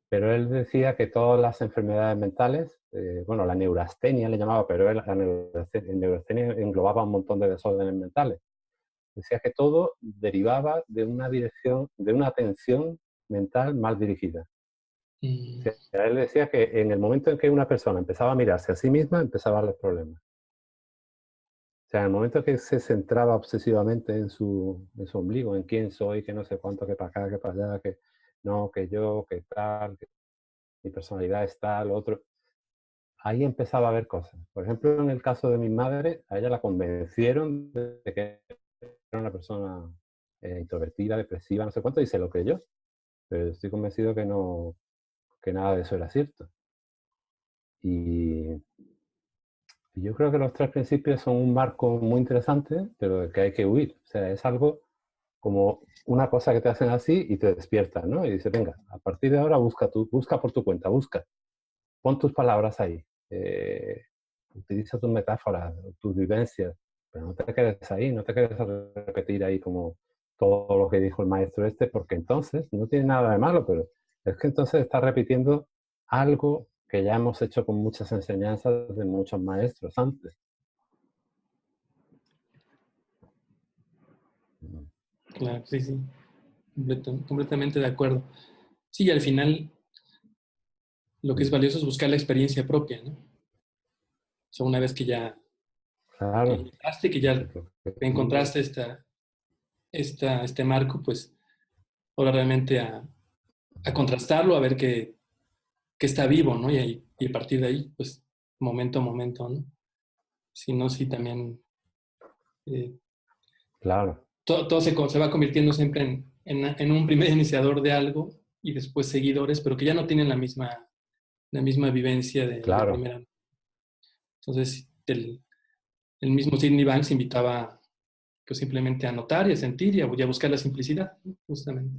Pero él decía que todas las enfermedades mentales, bueno, la neurastenia le llamaba, pero la neurastenia englobaba un montón de desórdenes mentales. Decía que todo derivaba de una dirección, de una atención mental mal dirigida. O Mm, sea, él decía que en el momento en que una persona empezaba a mirarse a sí misma, empezaba a darle problemas. O sea, en el momento que se centraba obsesivamente en su ombligo, en quién soy, que no sé cuánto, que para acá, que para allá, que no, que yo, que tal, que mi personalidad es tal, otro, ahí empezaba a ver cosas. Por ejemplo, en el caso de mi madre, a ella la convencieron de que era una persona introvertida, depresiva, no sé cuánto, y se lo creyó. Pero estoy convencido que no, que nada de eso era cierto. Y yo creo que los tres principios son un marco muy interesante, pero del que hay que huir. O sea, es algo como una cosa que te hacen así y te despiertan, ¿no? Y dices, venga, a partir de ahora busca por tu cuenta, busca. Pon tus palabras ahí. Utiliza tus metáforas, tus vivencias, pero no te quedes ahí, no te quedes a repetir ahí como todo lo que dijo el maestro este, porque entonces no tiene nada de malo, pero es que entonces estás repitiendo algo que ya hemos hecho con muchas enseñanzas de muchos maestros antes. Claro, sí, sí. Completamente de acuerdo. Sí, y al final lo que es valioso es buscar la experiencia propia, ¿no? O sea, una vez que ya Claro. llegaste, que ya encontraste este marco, pues ahora realmente a contrastarlo, a ver que está vivo, ¿no? Y a partir de ahí, pues momento a momento, ¿no? Si no, sí también Claro. todo se va convirtiendo siempre en un primer iniciador de algo y después seguidores, pero que ya no tienen la misma vivencia de Claro. primera. Entonces, el mismo Sidney Banks invitaba pues simplemente a anotar y a sentir y a buscar la simplicidad, ¿no? Justamente.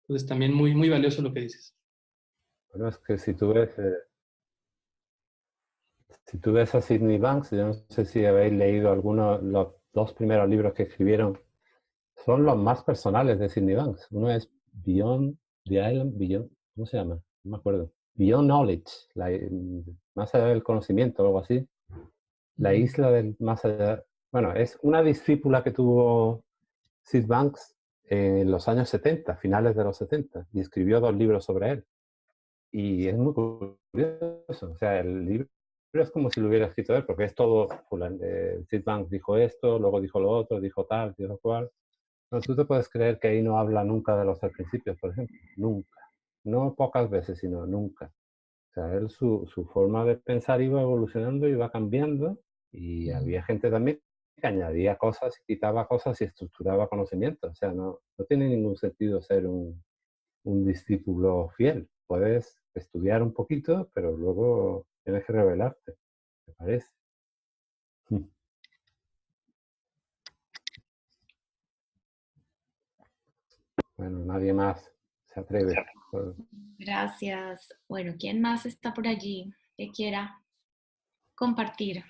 Entonces, también muy, muy valioso lo que dices. Bueno, es que si tú ves a Sidney Banks, yo no sé si habéis leído algunos, los 2 primeros libros que escribieron, son los más personales de Sidney Banks. Uno es Beyond the Island, Beyond, ¿cómo se llama? No me acuerdo. Beyond Knowledge, más allá del conocimiento o algo así. La isla del más allá. Bueno, es una discípula que tuvo Sid Banks en los años 70, finales de los 70, y escribió 2 libros sobre él. Y es muy curioso, o sea, el libro es como si lo hubiera escrito él, porque es todo, Sid Banks dijo esto, luego dijo lo otro, dijo tal, dijo cual. No, tú te puedes creer que ahí no habla nunca de los principios, por ejemplo, nunca. No pocas veces, sino nunca. O sea, él su forma de pensar iba evolucionando, iba cambiando, y había gente también que añadía cosas, quitaba cosas y estructuraba conocimiento. O sea, no tiene ningún sentido ser un discípulo fiel. Puedes estudiar un poquito, pero luego tienes que revelarte, ¿te parece? Bueno, nadie más se atreve. Gracias. Bueno, ¿quién más está por allí que quiera compartir?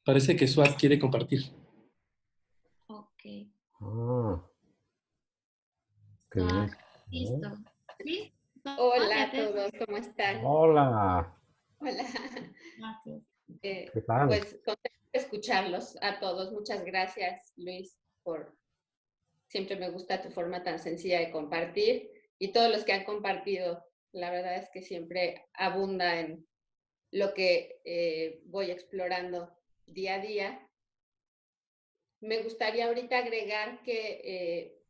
Parece que Suat quiere compartir. Ok. Ah, qué bien. Listo. ¿Sí? Hola Ya a te... todos, ¿cómo están? Hola, Hola. Gracias. ¿qué tal? Pues contento de escucharlos a todos. Muchas gracias, Luis, por siempre me gusta tu forma tan sencilla de compartir y todos los que han compartido. La verdad es que siempre abunda en lo que voy explorando día a día. Me gustaría ahorita agregar que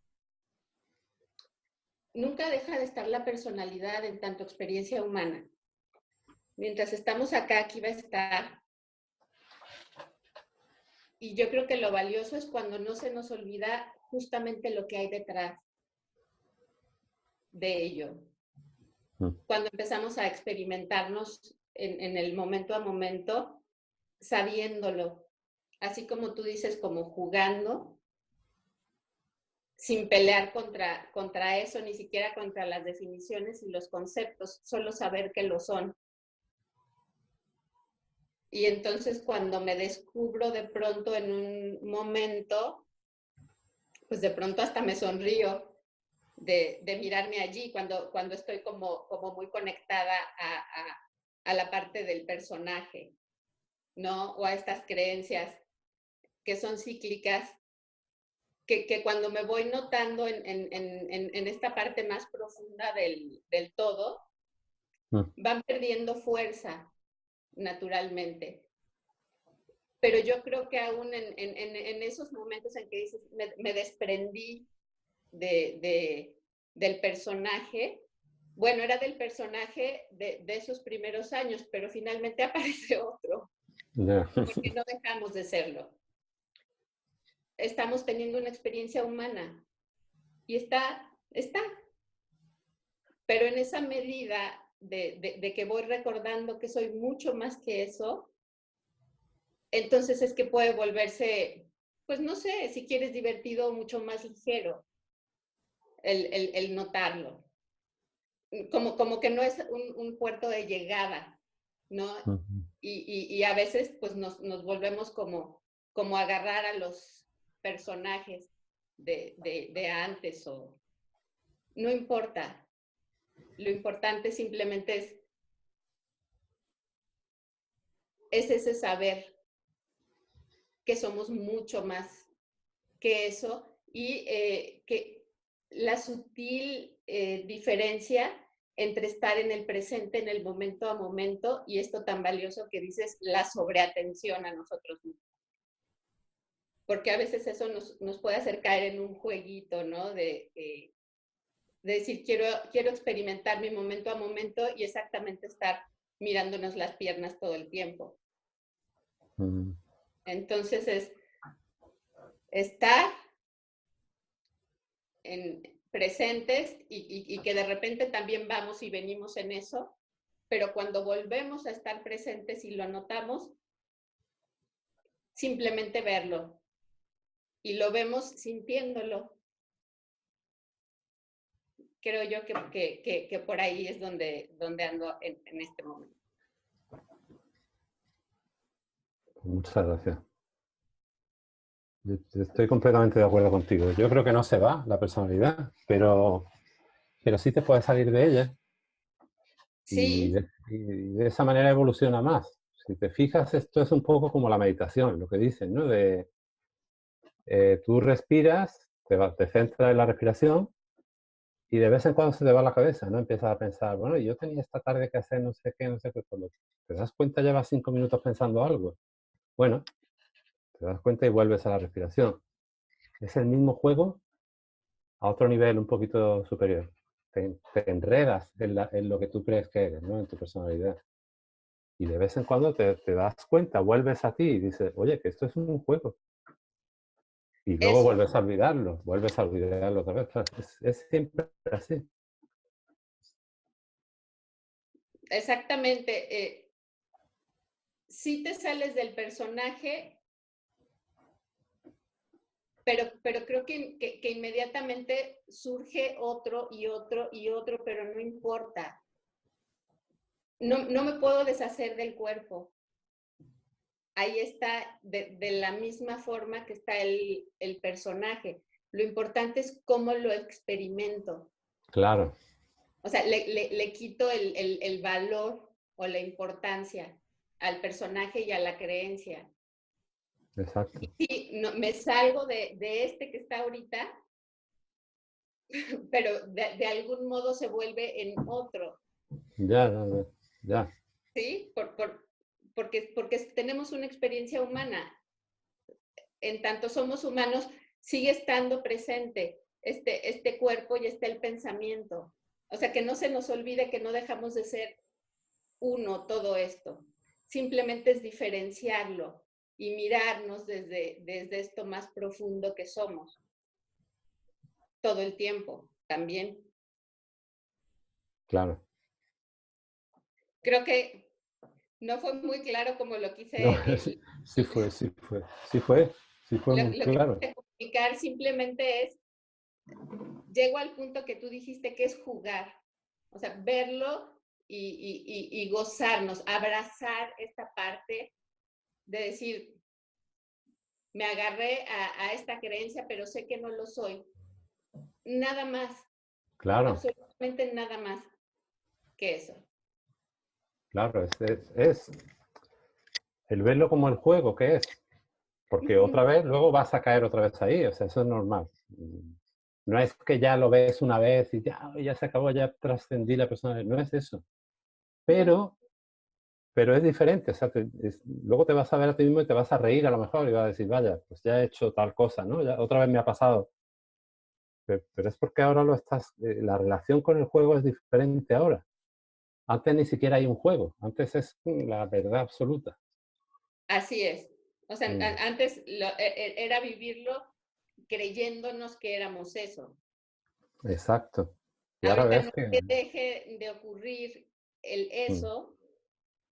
nunca deja de estar la personalidad en tanto experiencia humana. Mientras estamos acá, aquí va a estar. Y yo creo que lo valioso es cuando no se nos olvida justamente lo que hay detrás de ello. Cuando empezamos a experimentarnos en el momento a momento, sabiéndolo, así como tú dices, como jugando, sin pelear contra eso, ni siquiera contra las definiciones y los conceptos, solo saber que lo son. Y entonces cuando me descubro de pronto en un momento, pues de pronto hasta me sonrío de mirarme allí cuando estoy como muy conectada a la parte del personaje, ¿no? O a estas creencias que son cíclicas, que cuando me voy notando en esta parte más profunda del todo, van perdiendo fuerza naturalmente. Pero yo creo que aún en esos momentos en que dices, me desprendí del personaje, bueno, era del personaje de esos primeros años, pero finalmente aparece otro, Ya. porque no dejamos de serlo. Estamos teniendo una experiencia humana y está. Pero en esa medida de que voy recordando que soy mucho más que eso, entonces es que puede volverse, pues no sé, si quieres divertido o mucho más ligero el notarlo. Como que no es un puerto de llegada, ¿no? Y a veces pues nos volvemos como agarrar a los personajes de antes o no importa. Lo importante simplemente es ese saber que somos mucho más que eso y que la sutil diferencia entre estar en el presente, en el momento a momento, y esto tan valioso que dices, la sobreatención a nosotros mismos. Porque a veces eso nos puede hacer caer en un jueguito, ¿no? De decir, quiero experimentar mi momento a momento y exactamente estar mirándonos las piernas todo el tiempo. Entonces es estar presentes y que de repente también vamos y venimos en eso, pero cuando volvemos a estar presentes y lo notamos, simplemente verlo y lo vemos sintiéndolo. Creo yo que por ahí es donde ando en este momento. Muchas gracias. Yo estoy completamente de acuerdo contigo. Yo creo que no se va la personalidad, pero sí te puedes salir de ella. Sí. Y de esa manera evoluciona más. Si te fijas, esto es un poco como la meditación, lo que dicen, ¿no? Tú respiras, te centras en la respiración y de vez en cuando se te va la cabeza, ¿no? Empiezas a pensar, bueno, yo tenía esta tarde que hacer no sé qué, no sé qué. Cuando te das cuenta, llevas 5 minutos pensando algo. Bueno, te das cuenta y vuelves a la respiración. Es el mismo juego a otro nivel un poquito superior. Te enredas en lo que tú crees que eres, ¿no? En tu personalidad. Y de vez en cuando te das cuenta, vuelves a ti y dices, oye, que esto es un juego. Y luego Eso. vuelves a olvidarlo otra vez. Es siempre así. Exactamente. Si te sales del personaje, pero creo que inmediatamente surge otro y otro y otro, pero no importa. No me puedo deshacer del cuerpo. Ahí está de la misma forma que está el personaje. Lo importante es cómo lo experimento. Claro. O sea, le quito el valor o la importancia al personaje y a la creencia. Exacto. Sí, no, me salgo de este que está ahorita, pero de algún modo se vuelve en otro. Ya. ¿Sí? Porque tenemos una experiencia humana. En tanto somos humanos, sigue estando presente este cuerpo y está el pensamiento. O sea, que no se nos olvide que no dejamos de ser uno todo esto. Simplemente es diferenciarlo y mirarnos desde esto más profundo que somos. Todo el tiempo, también. Claro. Creo que no fue muy claro como lo quise. No, sí fue muy Lo que claro. quise comunicar simplemente es, llego al punto que tú dijiste que es jugar. O sea, verlo y gozarnos, abrazar esta parte de decir, me agarré a esta creencia, pero sé que no lo soy. Nada más, Claro, absolutamente nada más que eso. claro. Es el verlo como el juego que es. Porque otra vez, luego vas a caer otra vez ahí. O sea, eso es normal. No es que ya lo ves una vez y ya se acabó, ya trascendí la persona. No es eso. Pero es diferente. O sea, luego te vas a ver a ti mismo y te vas a reír a lo mejor y vas a decir, vaya, pues ya he hecho tal cosa, ¿no? Ya, otra vez me ha pasado. pero es porque ahora la relación con el juego es diferente ahora. Antes ni siquiera hay un juego, antes es la verdad absoluta. Así es. O sea, Mm, antes era vivirlo creyéndonos que éramos eso. exacto. Y ahora Ahorita ves no es que... que deje de ocurrir el mm, eso,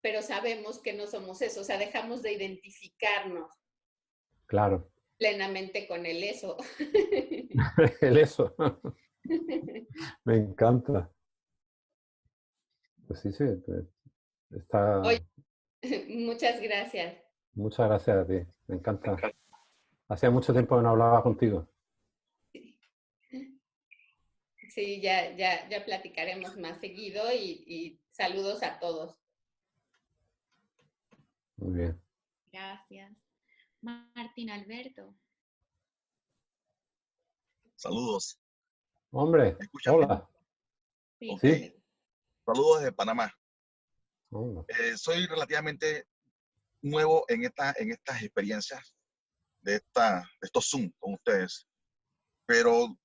pero sabemos que no somos eso. O sea, dejamos de identificarnos claro, plenamente con el eso. el eso. Me encanta. Pues sí, sí, está... Oye, muchas gracias. Muchas gracias a ti, me encanta. Hacía mucho tiempo que no hablaba contigo. Sí, ya platicaremos más seguido y saludos a todos. Muy bien. Gracias. Martín Alberto. Saludos. Hombre, ¿Me escuchan bien? hola. Sí. Ok. Sí. Saludos desde Panamá. Hola. Soy relativamente nuevo en estas experiencias de estos Zoom con ustedes, pero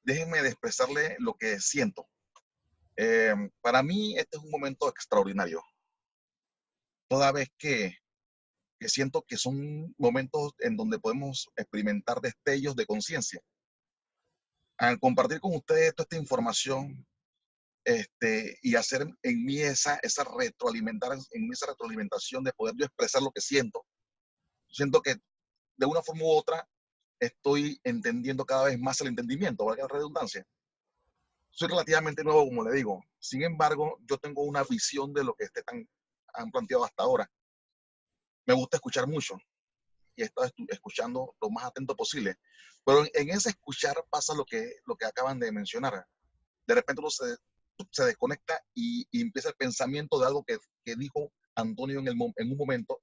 déjenme de expresarle lo que siento. Para mí este es un momento extraordinario, toda vez que siento que son momentos en donde podemos experimentar destellos de conciencia. Al compartir con ustedes toda esta información, y hacer en mí esa retroalimentación de poder yo expresar lo que siento. Siento que de una forma u otra estoy entendiendo cada vez más el entendimiento, valga la redundancia. Soy relativamente nuevo, como le digo. Sin embargo, yo tengo una visión de lo que han planteado hasta ahora. Me gusta escuchar mucho y he estado escuchando lo más atento posible. Pero en ese escuchar pasa lo que acaban de mencionar. De repente uno se desconecta y empieza el pensamiento de algo que dijo Antonio en un momento,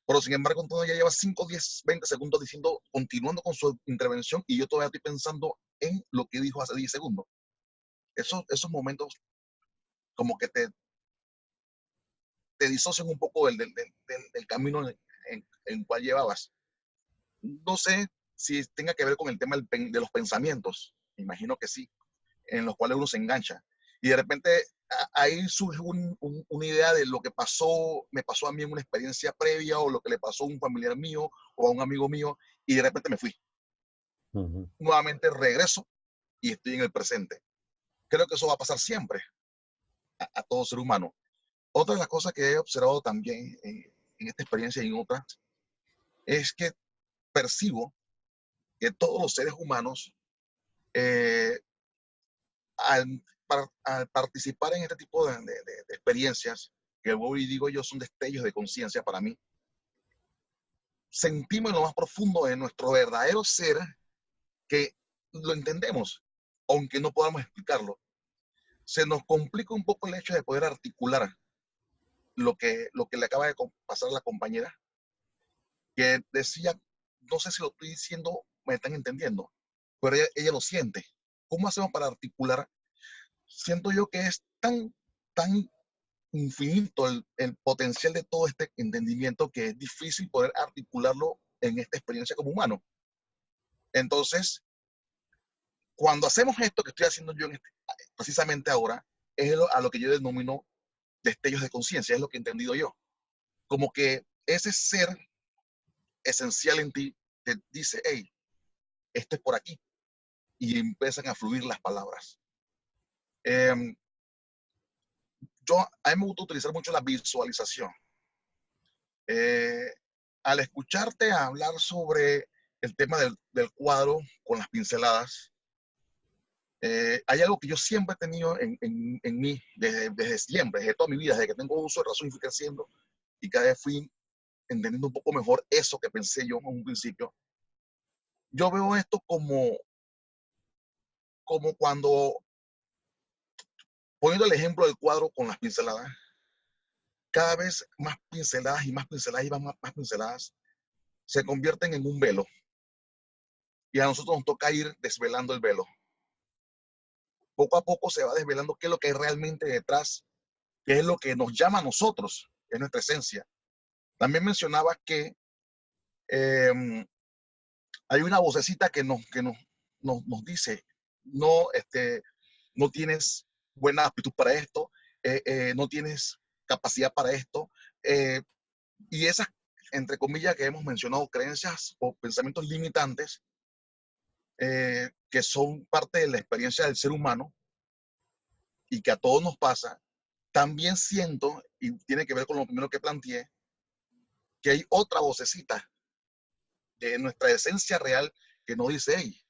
pero sin embargo Antonio ya lleva 5, 10, 20 segundos continuando con su intervención y yo todavía estoy pensando en lo que dijo hace 10 segundos. Esos momentos como que te disocian un poco del camino en el cual llevabas. No sé si tenga que ver con el tema de los pensamientos, me imagino que sí, en los cuales uno se engancha. Y de repente ahí surge una idea de lo que me pasó a mí en una experiencia previa o lo que le pasó a un familiar mío o a un amigo mío y de repente me fui. Ujú. Nuevamente regreso y estoy en el presente. Creo que eso va a pasar siempre a todo ser humano. Otra de las cosas que he observado también en esta experiencia y en otras es que percibo que todos los seres humanos eh, al, al participar en este tipo de experiencias, que hoy digo yo son destellos de conciencia para mí, sentimos en lo más profundo de nuestro verdadero ser que lo entendemos, aunque no podamos explicarlo. Se nos complica un poco el hecho de poder articular lo que le acaba de pasar a la compañera, que decía, no sé si lo estoy diciendo, me están entendiendo, pero ella lo siente. ¿Cómo hacemos para articular? Siento yo que es tan infinito el potencial de todo este entendimiento que es difícil poder articularlo en esta experiencia como humano. Entonces, cuando hacemos esto que estoy haciendo yo precisamente ahora, es a lo que yo denomino destellos de conciencia, es lo que he entendido yo. Como que ese ser esencial en ti te dice, hey, esto es por aquí, y empiezan a fluir las palabras. Eh, a mí me gusta utilizar mucho la visualización. Eh, Al escucharte hablar sobre el tema del cuadro con las pinceladas, hay algo que yo siempre he tenido en mí, desde siempre, desde toda mi vida, desde que tengo uso de razón y fui creciendo, y cada vez fui entendiendo un poco mejor eso que pensé yo en un principio. Yo veo esto como cuando, poniendo el ejemplo del cuadro con las pinceladas, cada vez más pinceladas y más pinceladas y más pinceladas se convierten en un velo. Y a nosotros nos toca ir desvelando el velo. Poco a poco se va desvelando qué es lo que hay realmente detrás, qué es lo que nos llama a nosotros, es nuestra esencia. También mencionaba que hay una vocecita que nos dice, no, no tienes buena aptitud para esto, no tienes capacidad para esto. Y esas, entre comillas, que hemos mencionado, creencias o pensamientos limitantes, que son parte de la experiencia del ser humano y que a todos nos pasa, también siento, y tiene que ver con lo primero que planteé, que hay otra vocecita de nuestra esencia real que nos dice, hey,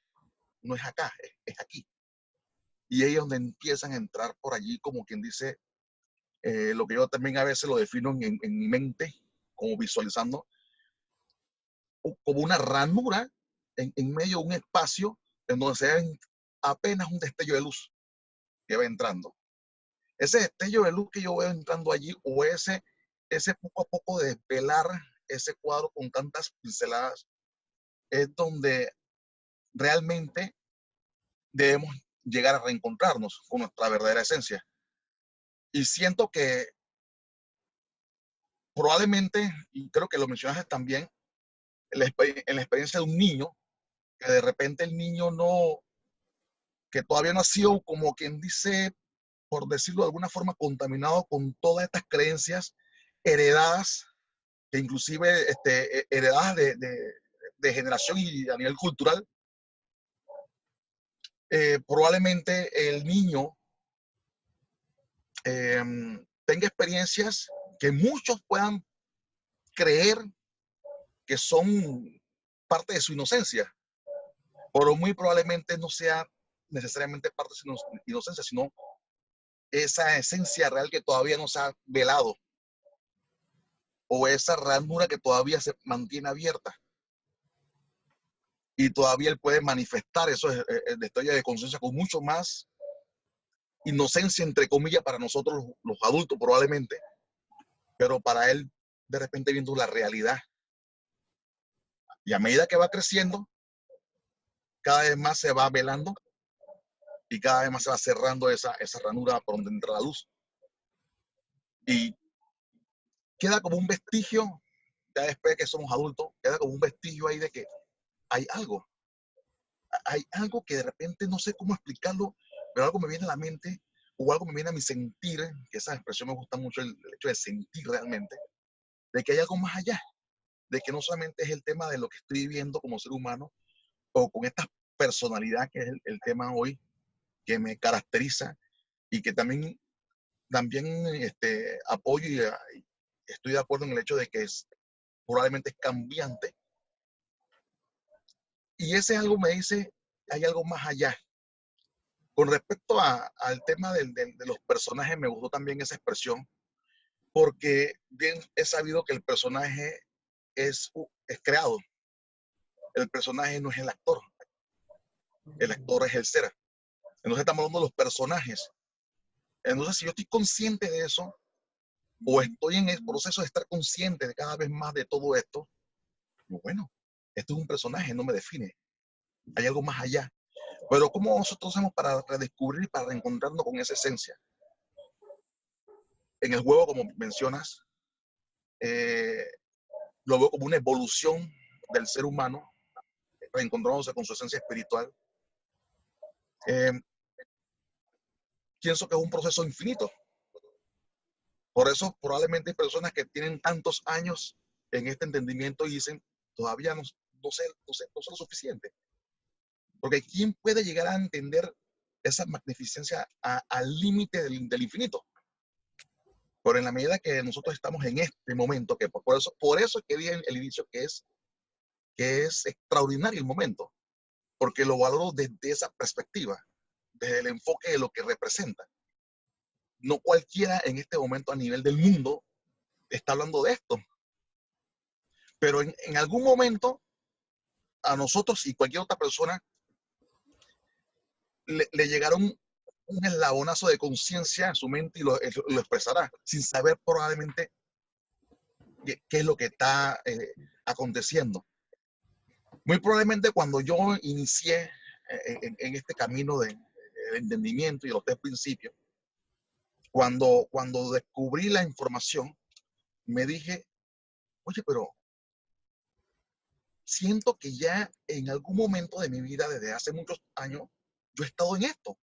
no es acá, es aquí. Y ahí es donde empiezan a entrar por allí, como quien dice, lo que yo también a veces lo defino en mi mente, como visualizando, como una ranura en medio de un espacio en donde se ve apenas un destello de luz que va entrando. Ese destello de luz que yo veo entrando allí, o ese poco a poco de desvelar ese cuadro con tantas pinceladas, es donde realmente debemos llegar a reencontrarnos con nuestra verdadera esencia. Y siento que probablemente, y creo que lo mencionaste también, en la experiencia de un niño, que de repente el niño no, que todavía nació, como quien dice, por decirlo de alguna forma, contaminado con todas estas creencias heredadas, que inclusive heredadas de generación y a nivel cultural. Probablemente el niño tenga experiencias que muchos puedan creer que son parte de su inocencia, pero muy probablemente no sea necesariamente parte de su inocencia, sino esa esencia real que todavía no se ha velado, o esa ranura que todavía se mantiene abierta. Y todavía él puede manifestar esos destellos de conciencia con mucho más inocencia, entre comillas, para nosotros los adultos probablemente, pero para él de repente viendo la realidad. Y a medida que va creciendo, cada vez más se va velando y cada vez más se va cerrando esa ranura por donde entra la luz. Y queda como un vestigio, ya después que somos adultos, queda como un vestigio ahí de que hay algo que de repente no sé cómo explicarlo, pero algo me viene a la mente o algo me viene a mi sentir, que esa expresión me gusta mucho, el hecho de sentir realmente, de que hay algo más allá, de que no solamente es el tema de lo que estoy viviendo como ser humano o con esta personalidad que es el tema hoy que me caracteriza y que también apoyo y estoy de acuerdo en el hecho de que probablemente es cambiante. Y ese algo me dice, hay algo más allá. Con respecto al tema de los personajes, me gustó también esa expresión, porque bien he sabido que el personaje es creado. El personaje no es el actor es el ser. Entonces estamos hablando de los personajes. Entonces, si yo estoy consciente de eso, o estoy en el proceso de estar consciente de cada vez más de todo esto, bueno, esto es un personaje, no me define. Hay algo más allá. Pero ¿cómo nosotros hacemos para redescubrir, para reencontrarnos con esa esencia? En el juego, como mencionas, lo veo como una evolución del ser humano, reencontrándose con su esencia espiritual. Pienso que es un proceso infinito. Por eso probablemente hay personas que tienen tantos años en este entendimiento y dicen, todavía no sé lo suficiente. Porque ¿quién puede llegar a entender esa magnificencia al límite del infinito? Pero en la medida que nosotros estamos en este momento, que por eso que dije en el inicio que es extraordinario el momento, porque lo valoro desde esa perspectiva, desde el enfoque de lo que representa. No cualquiera en este momento a nivel del mundo está hablando de esto, pero en algún momento a nosotros y cualquier otra persona le llegaron un eslabonazo de conciencia en su mente y lo expresará, sin saber probablemente qué es lo que está aconteciendo. Muy probablemente cuando yo inicié en este camino de entendimiento y los 3 principios, cuando descubrí la información, me dije, oye, pero siento que ya en algún momento de mi vida, desde hace muchos años, yo he estado en esto,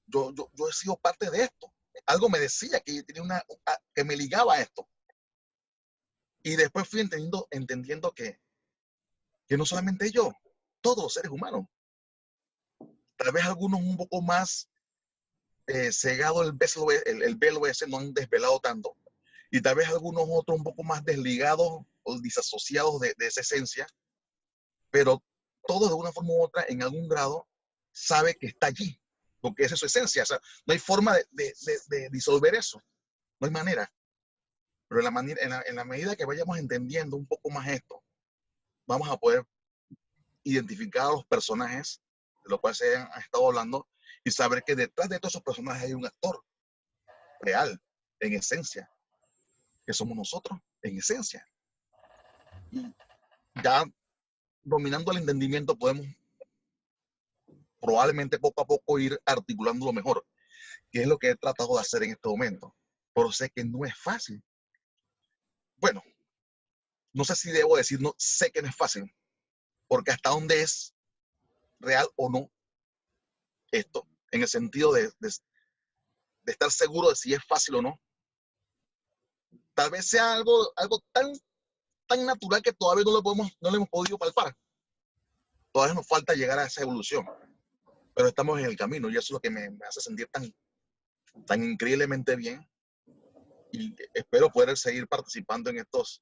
yo he sido parte de esto. Algo me decía que tenía que me ligaba a esto. Y después fui entendiendo que no solamente yo, todos los seres humanos, tal vez algunos un poco más cegado el velo ese, no han desvelado tanto, y tal vez algunos otros un poco más desligados o disasociados de esa esencia, pero todos de una forma u otra, en algún grado, sabe que está allí, porque esa es su esencia. O sea, no hay forma de disolver eso, no hay manera. Pero en la medida que vayamos entendiendo un poco más esto, vamos a poder identificar a los personajes de los cuales se han estado hablando y saber que detrás de todos esos personajes hay un actor real, en esencia, que somos nosotros, en esencia. Y ya dominando el entendimiento podemos probablemente poco a poco ir articulando lo mejor, que es lo que he tratado de hacer en este momento. Pero sé que no es fácil. Bueno, no sé si debo decir, no sé que no es fácil, porque hasta dónde es real o no esto, en el sentido de estar seguro de si es fácil o no. Tal vez sea algo tan natural que todavía no lo hemos podido palpar. Todavía nos falta llegar a esa evolución, pero estamos en el camino y eso es lo que me hace sentir tan increíblemente bien, y espero poder seguir participando en estos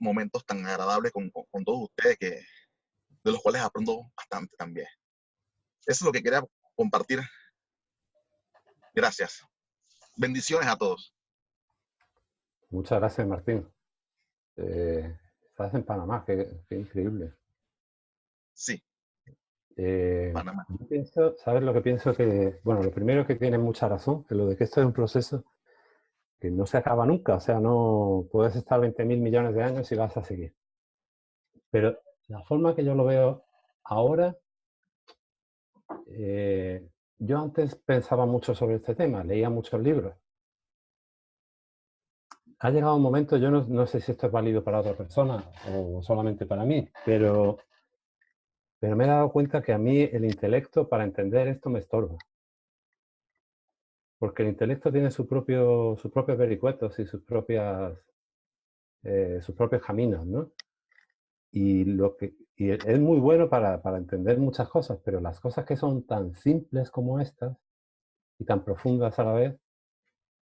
momentos tan agradables con todos ustedes, de los cuales aprendo bastante también. Eso es lo que quería compartir. Gracias. Bendiciones a todos. Muchas gracias, Martín. Estás en Panamá, qué increíble. Sí, Panamá. Yo pienso, ¿sabes lo que pienso? Que, bueno, lo primero que tiene mucha razón, que lo de que esto es un proceso que no se acaba nunca, o sea, no puedes estar 20.000 millones de años y vas a seguir. Pero la forma que yo lo veo ahora, yo antes pensaba mucho sobre este tema, leía muchos libros. Ha llegado un momento, yo no sé si esto es válido para otra persona o solamente para mí, pero me he dado cuenta que a mí el intelecto para entender esto me estorba. Porque el intelecto tiene sus propios vericuetos y sus propios caminos, ¿no? Y es muy bueno para entender muchas cosas, pero las cosas que son tan simples como estas y tan profundas a la vez,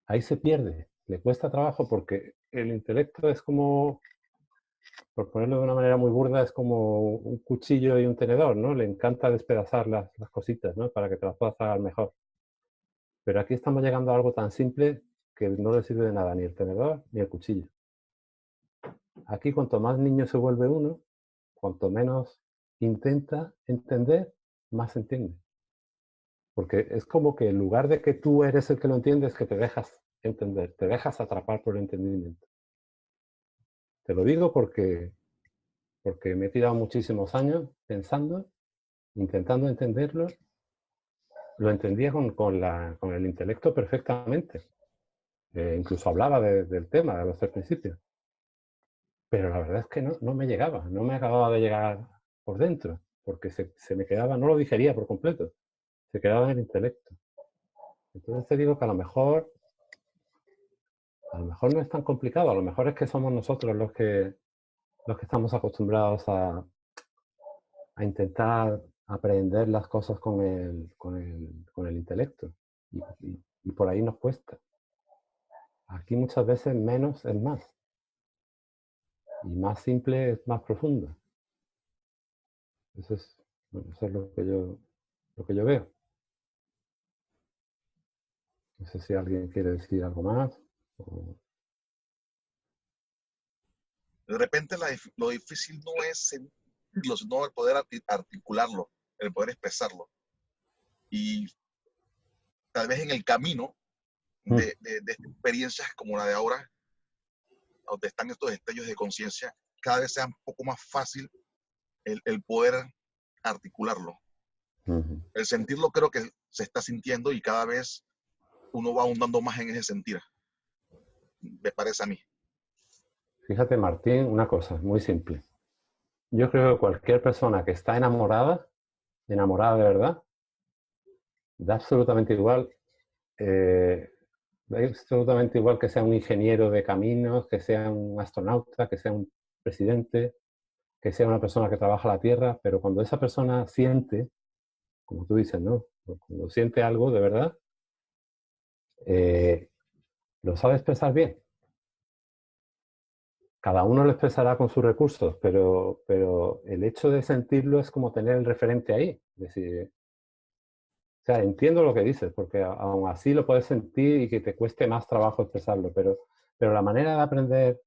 ahí se pierde. Le cuesta trabajo porque el intelecto es como, por ponerlo de una manera muy burda, es como un cuchillo y un tenedor, ¿no? Le encanta despedazar las cositas, ¿no? Para que te las puedas hacer mejor. Pero aquí estamos llegando a algo tan simple que no le sirve de nada ni el tenedor ni el cuchillo. Aquí cuanto más niño se vuelve uno, cuanto menos intenta entender, más entiende. Porque es como que en lugar de que tú eres el que lo entiendes, que te dejas entender, te dejas atrapar por el entendimiento. Te lo digo porque me he tirado muchísimos años pensando, intentando entenderlo. Lo entendía con el intelecto perfectamente. Incluso hablaba del tema, de los 3 principios. Pero la verdad es que no me llegaba, no me acababa de llegar por dentro, porque se me quedaba, no lo digería por completo, se quedaba en el intelecto. Entonces te digo que a lo mejor no es tan complicado, a lo mejor es que somos nosotros los que estamos acostumbrados a intentar aprender las cosas con el intelecto, y por ahí nos cuesta. Aquí muchas veces menos es más, y más simple es más profundo. Eso es lo que yo veo. No sé si alguien quiere decir algo más. De repente lo difícil no es sentirlo, sino el poder articularlo, el poder expresarlo. Y tal vez en el camino de experiencias como la de ahora, donde están estos destellos de conciencia, cada vez sea un poco más fácil el poder articularlo. El sentirlo creo que se está sintiendo y cada vez uno va ahondando más en ese sentir, me parece a mí. Fíjate, Martín, una cosa muy simple. Yo creo que cualquier persona que está enamorada enamorada de verdad, da absolutamente igual. Da absolutamente igual que sea un ingeniero de caminos, que sea un astronauta, que sea un presidente, que sea una persona que trabaja la tierra, pero cuando esa persona siente, como tú dices, ¿no? Cuando siente algo de verdad, lo sabe expresar bien. Cada uno lo expresará con sus recursos, pero el hecho de sentirlo es como tener el referente ahí. Es decir, o sea, entiendo lo que dices, porque aún así lo puedes sentir y que te cueste más trabajo expresarlo, pero la manera de aprender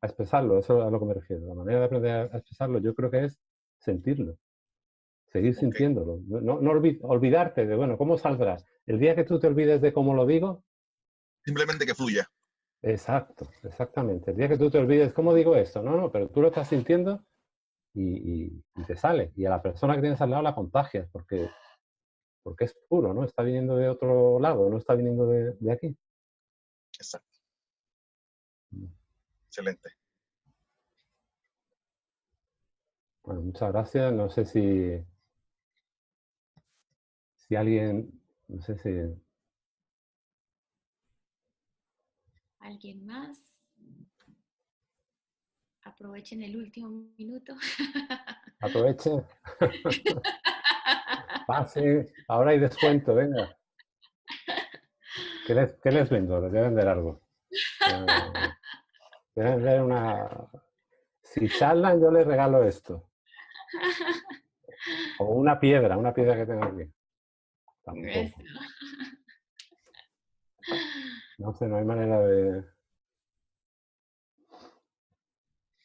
a expresarlo, eso es a lo que me refiero, la manera de aprender a expresarlo yo creo que es sentirlo, seguir Ok. sintiéndolo, no olvidarte de, bueno, ¿cómo saldrás? El día que tú te olvides de cómo lo digo, Simplemente que fluya. exacto, exactamente, el día que tú te olvides, ¿cómo digo esto? No, pero tú lo estás sintiendo y te sale, y a la persona que tienes al lado la contagias, porque es puro, ¿no? Está viniendo de otro lado, no está viniendo de aquí. Exacto. Excelente. Bueno, muchas gracias. No sé si alguien, no sé si... ¿Alguien más? Aprovechen el último minuto. Aproveche. Pase. Ahora hay descuento, venga. ¿Qué les vendo? Les voy a vender algo. Voy a vender una... Si charlan, yo les regalo esto. O una piedra que tengo aquí. Eso. Tampoco. No sé, no hay manera de...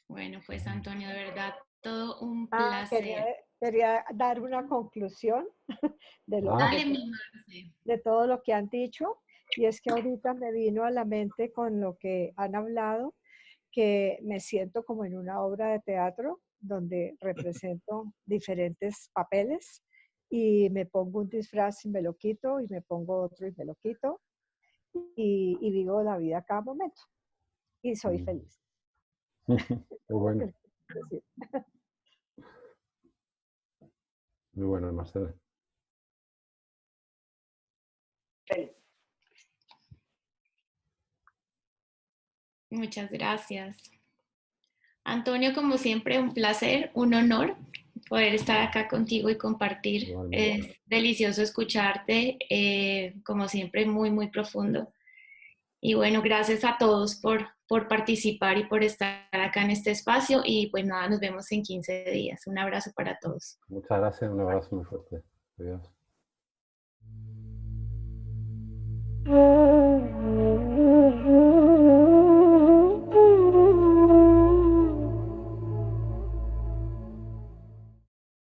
Bueno, pues Antonio, de verdad, todo un Ah, placer. quería dar una conclusión de, lo, Ah, Dale, mi Marce. de todo lo que han dicho, y es que ahorita me vino a la mente con lo que han hablado, que me siento como en una obra de teatro donde represento diferentes papeles y me pongo un disfraz y me lo quito y me pongo otro y me lo quito y vivo la vida a cada momento y soy feliz. muy bueno, Es decir, muy bueno, Marcelo. feliz. Muchas gracias. Antonio, como siempre, un placer, un honor poder estar acá contigo y compartir. Igualmente. Es delicioso escucharte, como siempre, muy, muy profundo. Y bueno, gracias a todos por participar y por estar acá en este espacio. Y pues nada, nos vemos en 15 días. Un abrazo para todos. Muchas gracias, un abrazo muy fuerte. Adiós.